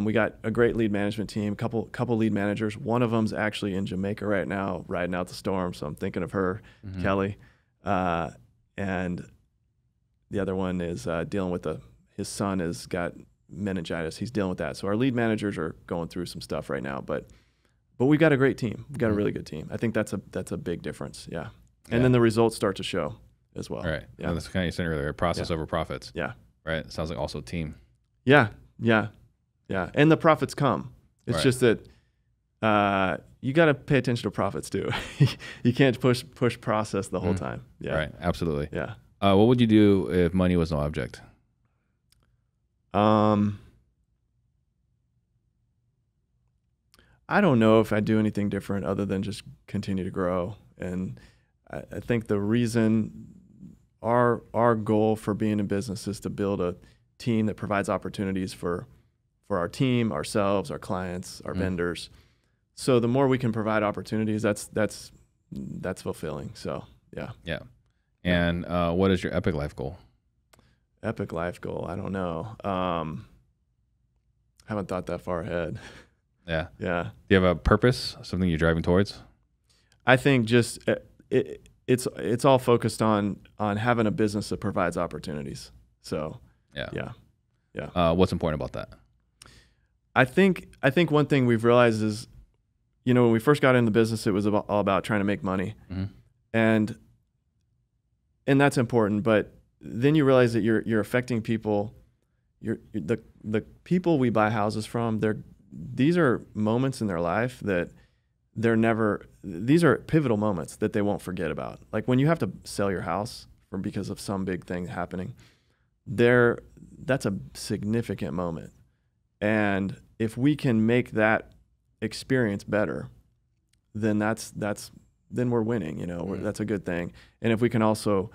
We got a great lead management team, couple lead managers. One of them's actually in Jamaica right now, riding out the storm. So I'm thinking of her, Kelly. And the other one is dealing with his son has got meningitis. He's dealing with that. So our lead managers are going through some stuff right now, but we've got a great team. We've got a really good team. I think that's a big difference. Yeah. And then the results start to show as well. All right. Yeah. And that's kind of you said earlier, process over profits. Yeah. Right. It sounds like also team. Yeah. Yeah. Yeah. And the profits come. It's just that you got to pay attention to profits too. You can't push process the whole time. Yeah. Right. Absolutely. Yeah. What would you do if money was no object? I don't know if I'd do anything different other than just continue to grow. And I think the reason our goal for being in business is to build a team that provides opportunities for our team, ourselves, our clients, our vendors. So the more we can provide opportunities, that's fulfilling. So yeah. Yeah. And what is your epic life goal? Epic life goal? I don't know. Haven't thought that far ahead. Yeah. Yeah. Do you have a purpose, something you're driving towards? I think just it's all focused on having a business that provides opportunities. So yeah. What's important about that? I think one thing we've realized is, when we first got into the business, it was all about trying to make money, and that's important. But then you realize that you're affecting people. The people we buy houses from, these are moments in their life that these are pivotal moments that they won't forget about. Like when you have to sell your house because of some big thing happening, that's a significant moment. And if we can make that experience better, then then we're winning, that's a good thing. And if we can also,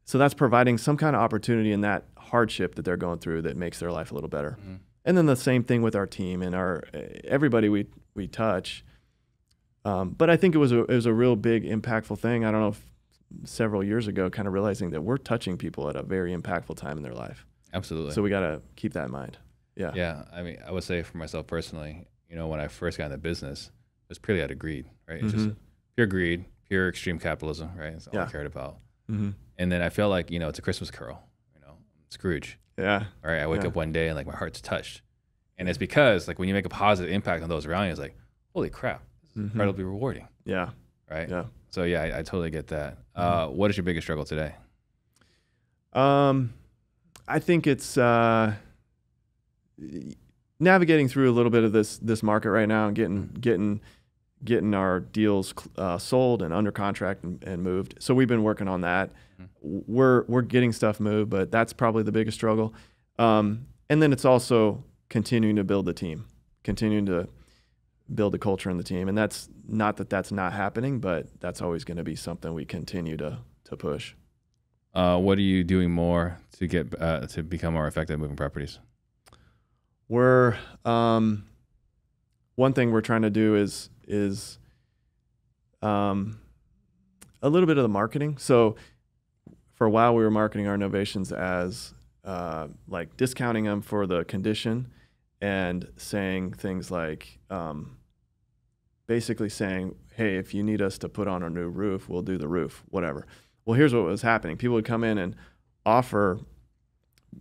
so that's providing some kind of opportunity in that hardship that they're going through that makes their life a little better. And then the same thing with our team and everybody we touch. But I think it was a real big impactful thing. I don't know if several years ago, kind of realizing that we're touching people at a very impactful time in their life. Absolutely. So we got to keep that in mind. Yeah. Yeah. I mean, I would say for myself personally, when I first got into business, it was purely out of greed, right? It's just pure greed, pure extreme capitalism, right? That's all I cared about. And then I feel like, it's a Christmas Carol, Scrooge. Yeah. All right. I wake up one day and like my heart's touched. And it's because like when you make a positive impact on those around you, it's like, holy crap, this is incredibly rewarding. Yeah. Right. Yeah. So yeah, I totally get that. What is your biggest struggle today? I think it's navigating through a little bit of this market right now and getting our deals sold and under contract and moved. So we've been working on that. We're getting stuff moved, but that's probably the biggest struggle. And then it's also continuing to build the team, continuing to build the culture in the team. And that's not happening, but that's always going to be something we continue to push. What are you doing more to get to become more effective at moving properties? We're one thing we're trying to do is a little bit of the marketing. So for a while we were marketing our novations as like discounting them for the condition and saying things like basically saying, hey, if you need us to put on a new roof, we'll do the roof, whatever. Well, here's what was happening. People would come in and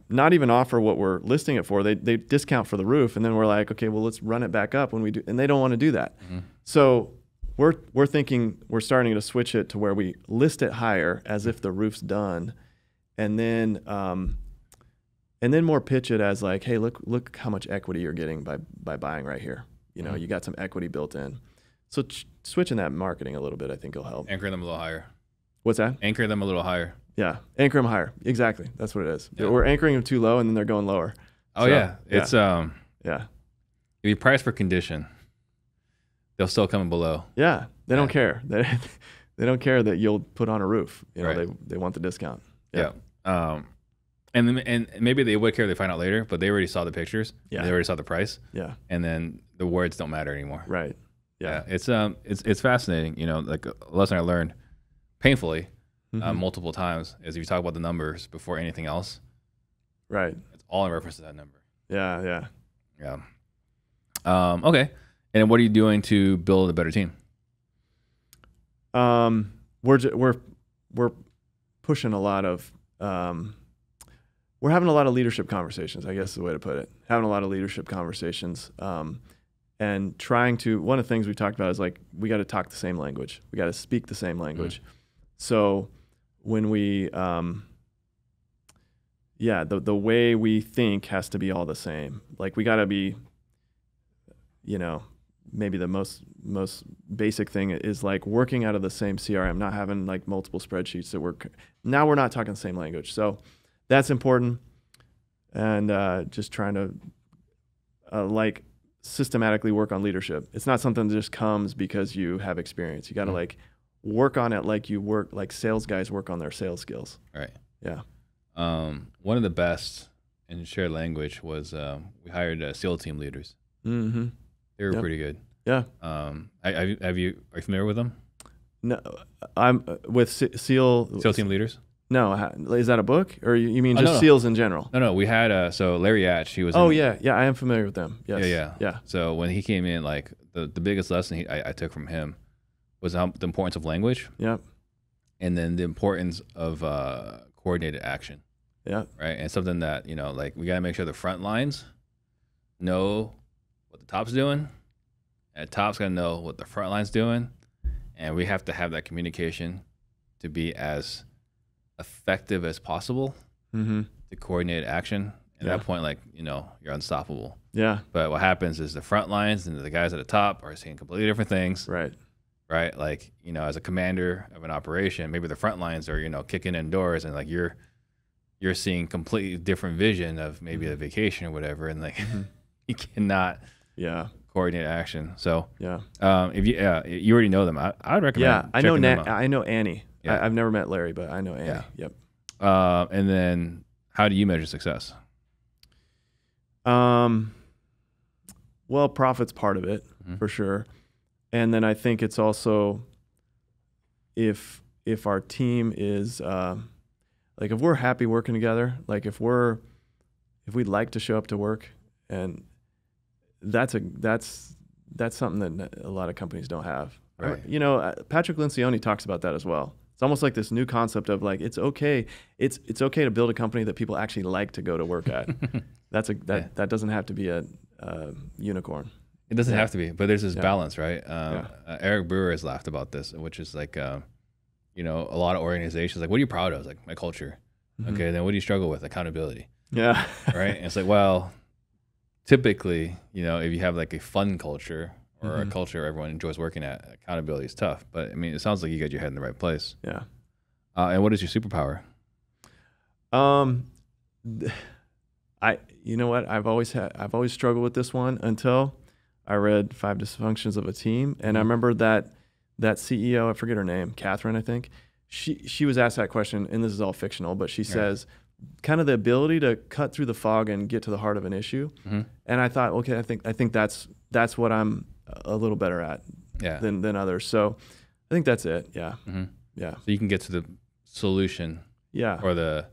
not even offer what we're listing it for. They discount for the roof, and then we're like, okay, well, let's run it back up when we do, and they don't want to do that. So we're thinking we're starting to switch it to where we list it higher as if the roof's done, and then more pitch it as like, hey, look how much equity you're getting by buying right here. You got some equity built in. So switching that marketing a little bit, I think will help. Anchor them a little higher. What's that? Anchor them a little higher. Yeah, anchor them higher. Exactly, that's what it is. Yeah. We're anchoring them too low, and then they're going lower. Oh, so, yeah. It's yeah. If you price for condition, they'll still come in below. Yeah, they don't care. They don't care that you'll put on a roof. Right. They want the discount. Yeah. And maybe they would care if they find out later, but they already saw the pictures. Yeah. They already saw the price. Yeah. And then the words don't matter anymore. Right. Yeah. It's fascinating. You know, like a lesson I learned painfully multiple times is if you talk about the numbers before anything else. Right. It's all in reference to that number. Yeah. Okay. And then what are you doing to build a better team? We're pushing a lot of we're having a lot of leadership conversations, I guess is the way to put it. Having a lot of leadership conversations, and trying to, one of the things we talked about is like, we got to talk the same language. We got to speak the same language. So when we, the way we think has to be all the same. Like we got to be, you know, maybe the most basic thing is like working out of the same CRM, not having like multiple spreadsheets that work. Now we're not talking the same language. So that's important. And just trying to like systematically work on leadership. It's not something that just comes because you have experience. You got to like work on it like you work, like sales guys work on their sales skills. Right. Yeah. One of the best in shared language was we hired SEAL team leaders. Mm-hmm. They were pretty good. Yeah. Are you familiar with them? No, I'm with SEAL team leaders. No, is that a book, or you mean just SEALs in general? No. We had so Larry Atch. He was. Yeah. I am familiar with them. Yes. Yeah. So when he came in, like the biggest lesson I took from him was the importance of language. Yep. And then the importance of coordinated action. Yeah. Right. And something that, you know, like we got to make sure the front lines know what the top's doing, and the top's got to know what the front line's doing, and we have to have that communication to be as effective as possible to coordinate action. At that point, like, you know, you're unstoppable. Yeah. But what happens is the front lines and the guys at the top are seeing completely different things. Right. Like, you know, as a commander of an operation, maybe the front lines are, you know, kicking in doors, and like you're seeing completely different vision of maybe a vacation or whatever, and like you cannot coordinate action. So if you already know them, I would recommend. Yeah, I know Annie. Yeah. I've never met Larry, but I know Annie. Yeah. Yep. And then how do you measure success? Well, profit's part of it for sure. And then I think it's also if our team is like if we're happy working together, like if we'd like to show up to work, and that's something that a lot of companies don't have. Right. You know, Patrick Lencioni talks about that as well. It's almost like this new concept of like it's okay to build a company that people actually like to go to work at. That doesn't have to be a unicorn. It doesn't have to be, but there's this balance, right? Eric Brewer has laughed about this, which is like, you know, a lot of organizations like, what are you proud of? It's like my culture. Okay, then what do you struggle with? Accountability. Yeah. Right. And it's like, well, typically, you know, if you have like a fun culture or a culture everyone enjoys working at, accountability is tough. But I mean, it sounds like you got your head in the right place. Yeah. And what is your superpower? You know what? I've always struggled with this one until I read 5 Dysfunctions of a Team, and I remember that CEO, I forget her name, Catherine, I think. She was asked that question, and this is all fictional, but she says, kind of the ability to cut through the fog and get to the heart of an issue. And I thought, okay, I think that's what I'm a little better at than others. So I think that's it. Yeah. Yeah. So you can get to the solution. Yeah. Or the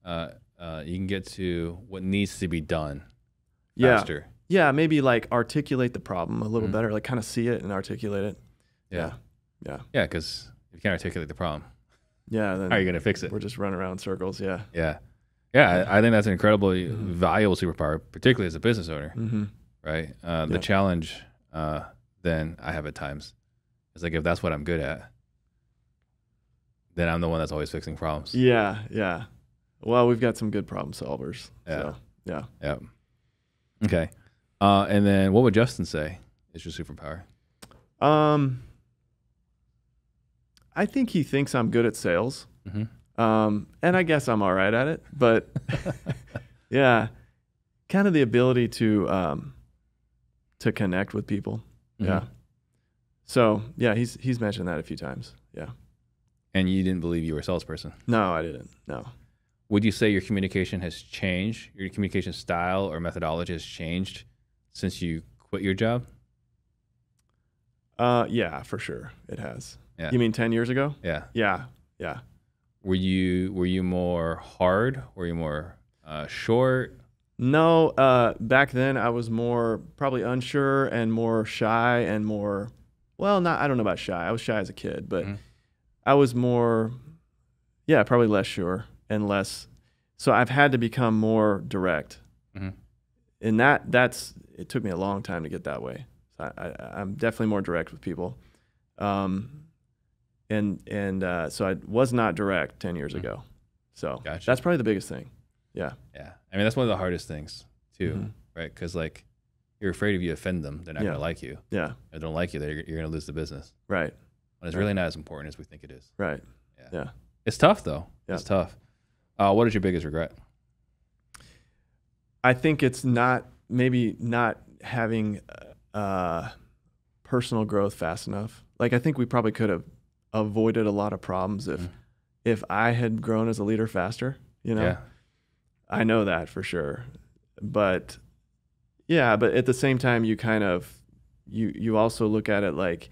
you can get to what needs to be done faster. Yeah, maybe like articulate the problem a little better, like kind of see it and articulate it. Yeah. Because if you can't articulate the problem, then how are you going to fix it? We're just running around in circles. Yeah. I think that's an incredibly valuable superpower, particularly as a business owner. Right. The challenge then I have at times is like, if that's what I'm good at, then I'm the one that's always fixing problems. Yeah. Well, we've got some good problem solvers. Yeah. So, yeah. Okay. And then what would Justin say is your superpower? I think he thinks I'm good at sales. And I guess I'm all right at it, but yeah, kind of the ability to connect with people. Yeah. So yeah, he's mentioned that a few times. Yeah. And you didn't believe you were a salesperson? No, I didn't. No. would you say your communication has changed? Your communication style or methodology has changed since you quit your job? Yeah, for sure. It has. Yeah. You mean 10 years ago? Yeah. Yeah. Yeah. Were you more hard? Were you more short? No, back then I was more probably unsure and more shy and more, well, I don't know about shy. I was shy as a kid, but I was more, yeah, probably less sure and less. So I've had to become more direct. And it took me a long time to get that way. So I'm definitely more direct with people. So I was not direct 10 years ago. So that's probably the biggest thing. Yeah. Yeah. I mean, that's one of the hardest things too, right? Because like you're afraid if you offend them, they're not going to like you. Yeah. If they don't like you, you're going to lose the business. Right. And it's really not as important as we think it is. Right. Yeah. It's tough though. Yeah. It's tough. What is your biggest regret? I think it's maybe not having personal growth fast enough. Like I think we probably could have avoided a lot of problems if I had grown as a leader faster, you know? Yeah. I know that for sure. But yeah, but at the same time, you kind of, you also look at it like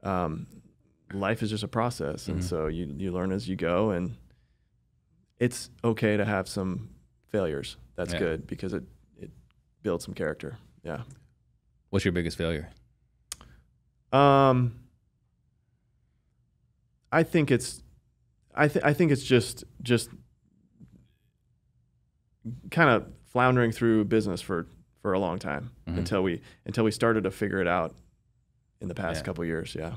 life is just a process. And so you learn as you go, and it's okay to have some failures. That's good because it builds some character. Yeah. What's your biggest failure? I think it's just kind of floundering through business for a long time until we started to figure it out in the past couple of years. Yeah.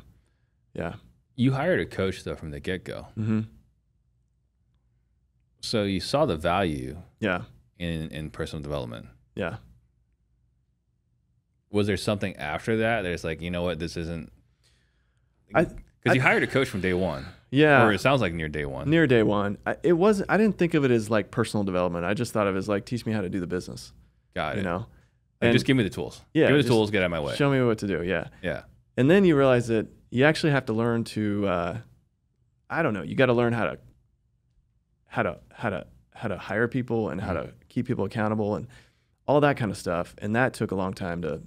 Yeah. You hired a coach though from the get-go. So you saw the value in personal development. Yeah. Was there something after that that's like, you know what, this isn't, because you hired a coach from day one. Yeah. Or it sounds like near day one. Near day one. I didn't think of it as like personal development. I just thought of it as like, teach me how to do the business. Got it. You know? Like, just give me the tools. Yeah. Give me the tools, get out of my way. Show me what to do. Yeah. Yeah. And then you realize that you actually have to learn to, I don't know, you got to learn how to hire people and how to keep people accountable and all that kind of stuff. And that took a long time to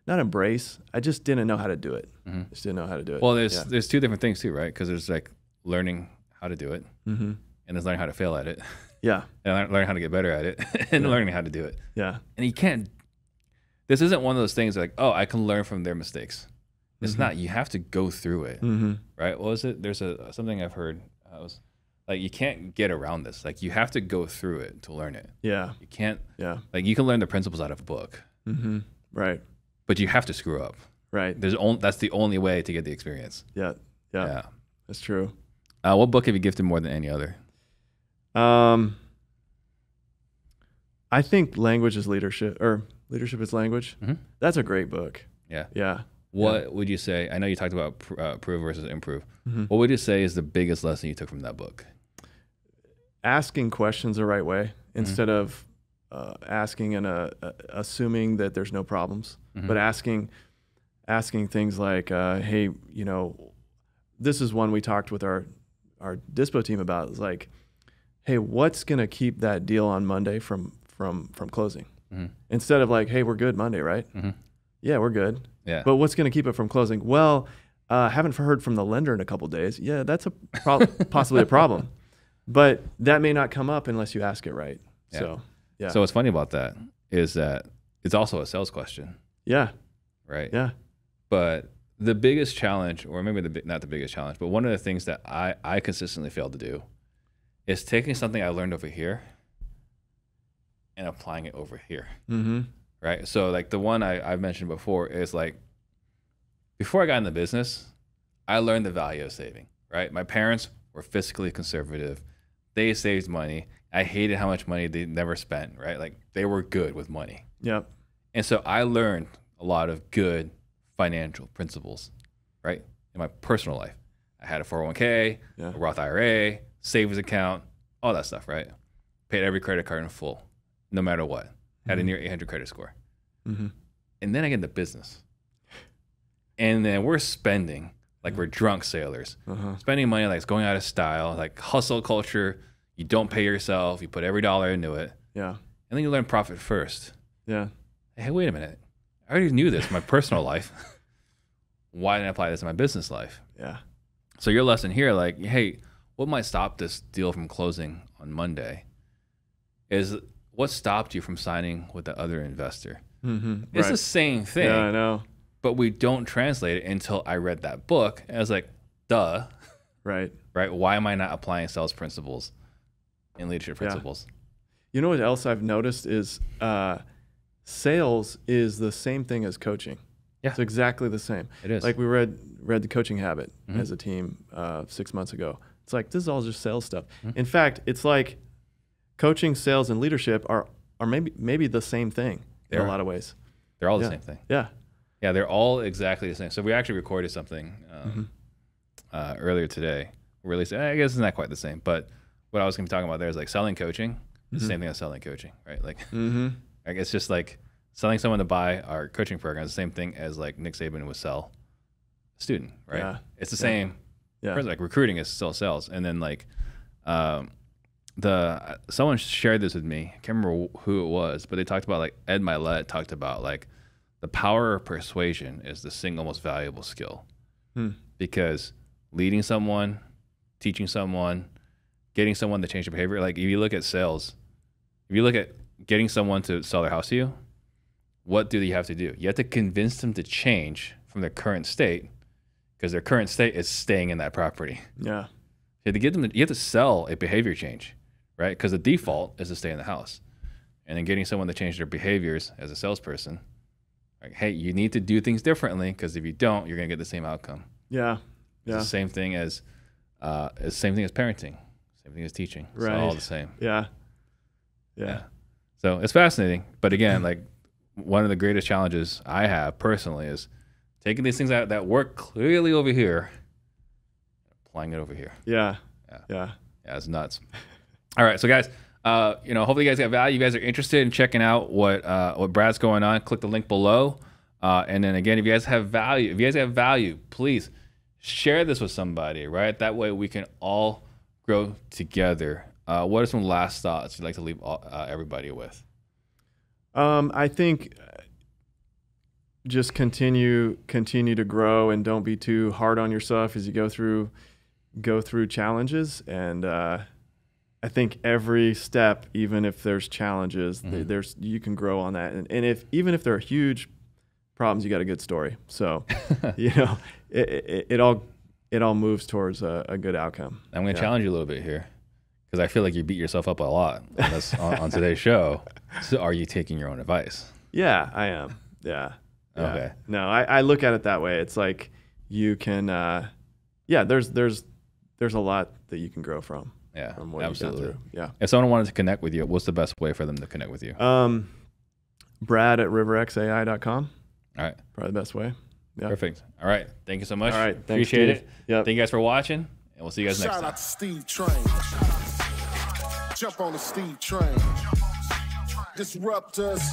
not embrace. I just didn't know how to do it. Just didn't know how to do it. Well, there's two different things too, right? Because there's like learning how to do it, and there's learning how to fail at it. Yeah. And learning how to get better at it, and learning how to do it. Yeah. And you can't. This isn't one of those things like, oh, I can learn from their mistakes. It's not. You have to go through it, right? What was it? There's something I've heard. Was like you can't get around this. Like you have to go through it to learn it. Yeah. You can't. Yeah. Like you can learn the principles out of a book. Right. But you have to screw up. Right. That's the only way to get the experience. Yeah. Yeah. That's true. What book have you gifted more than any other? I think Language is Leadership, or Leadership is Language. That's a great book. Yeah. Yeah. What would you say? I know you talked about prove versus improve. What would you say is the biggest lesson you took from that book? Asking questions the right way instead of asking and assuming that there's no problems, but asking things like, hey, you know, this is one we talked with our dispo team about. It's like, hey, what's going to keep that deal on Monday from closing? Instead of like, hey, we're good Monday, right? Yeah, we're good. Yeah. But what's going to keep it from closing? Well, haven't heard from the lender in a couple of days. Yeah, that's possibly a problem. But that may not come up unless you ask it right. Yeah. So, yeah. So what's funny about that is that it's also a sales question. Yeah. Right. Yeah. But the biggest challenge, or maybe not the biggest challenge, but one of the things that I consistently fail to do is taking something I learned over here and applying it over here. Right. So like the one I've mentioned before is like, before I got in the business, I learned the value of saving, right? My parents were fiscally conservative. They saved money. I hated how much money they never spent, right? Like they were good with money. Yep. And so I learned a lot of good financial principles, right? In my personal life. I had a 401k, a Roth IRA, savings account, all that stuff, right? Paid every credit card in full, no matter what. Had a near 800 credit score. And then I get into business. And then we're spending like we're drunk sailors. Spending money like it's going out of style, like hustle culture. You don't pay yourself. You put every dollar into it. Yeah. And then you learn profit first. Yeah. Hey, wait a minute. I already knew this in my personal life. Why didn't I apply this in my business life? Yeah. So your lesson here, like, hey, what might stop this deal from closing on Monday is what stopped you from signing with the other investor. It's the same thing. Yeah, I know. But we don't translate it until I read that book. And I was like, duh. Right. Right? Why am I not applying sales principles and leadership principles? You know what else I've noticed is sales is the same thing as coaching. Yeah. It's exactly the same. It is. Like we read The Coaching Habit as a team 6 months ago. It's like, this is all just sales stuff. In fact, it's like coaching, sales, and leadership are maybe the same thing in a lot of ways. They're all the same thing. Yeah. Yeah, they're all exactly the same. So we actually recorded something earlier today. Released, I guess it's not quite the same, but what I was going to be talking about there is like selling coaching. It's the same thing as selling coaching, right? Like, like it's just like selling someone to buy our coaching program is the same thing as like Nick Saban would sell a student, right? Yeah. It's the same. Yeah. Like recruiting is still sales. And then like someone shared this with me. I can't remember who it was, but they talked about like Ed Milet talked about like the power of persuasion is the single most valuable skill because leading someone, teaching someone, getting someone to change their behavior. Like if you look at sales, if you look at getting someone to sell their house to you, what do you have to do? You have to convince them to change from their current state because their current state is staying in that property. Yeah. You have to get them. You have to sell a behavior change, right? Because the default is to stay in the house, and then getting someone to change their behaviors as a salesperson. Like, hey, you need to do things differently because if you don't, you're gonna get the same outcome. Yeah. Yeah. It's the same thing as parenting, same thing as teaching. It's all the same. Yeah. Yeah. So it's fascinating, but again, like one of the greatest challenges I have personally is taking these things that work clearly over here, applying it over here. Yeah. Yeah. Yeah. Yeah. It's nuts. All right, so guys, hopefully you guys got value. You guys are interested in checking out what Brad's going on. Click the link below, and then again, if you guys have value, please share this with somebody. Right, that way we can all grow together. What are some last thoughts you'd like to leave everybody with? I think just continue to grow and don't be too hard on yourself as you go through challenges. And I think every step, even if there's challenges, you can grow on that. And even if there are huge problems, you got a good story. So it all moves towards a good outcome. I'm going to challenge you a little bit here, because I feel like you beat yourself up a lot on today's show. So are you taking your own advice? Yeah, I am. Yeah. Okay. No, I look at it that way. It's like you can, there's a lot that you can grow from. Yeah, from what absolutely. You've gone through. Yeah. If someone wanted to connect with you, what's the best way for them to connect with you? Brad at riverxai.com. All right. Probably the best way. Yeah. Perfect. All right. Thank you so much. All right. Appreciate it. Yep. Thank you guys for watching, and we'll see you guys next time. Shout out to Steve Trang. Jump on the Steve Trang. Disruptors.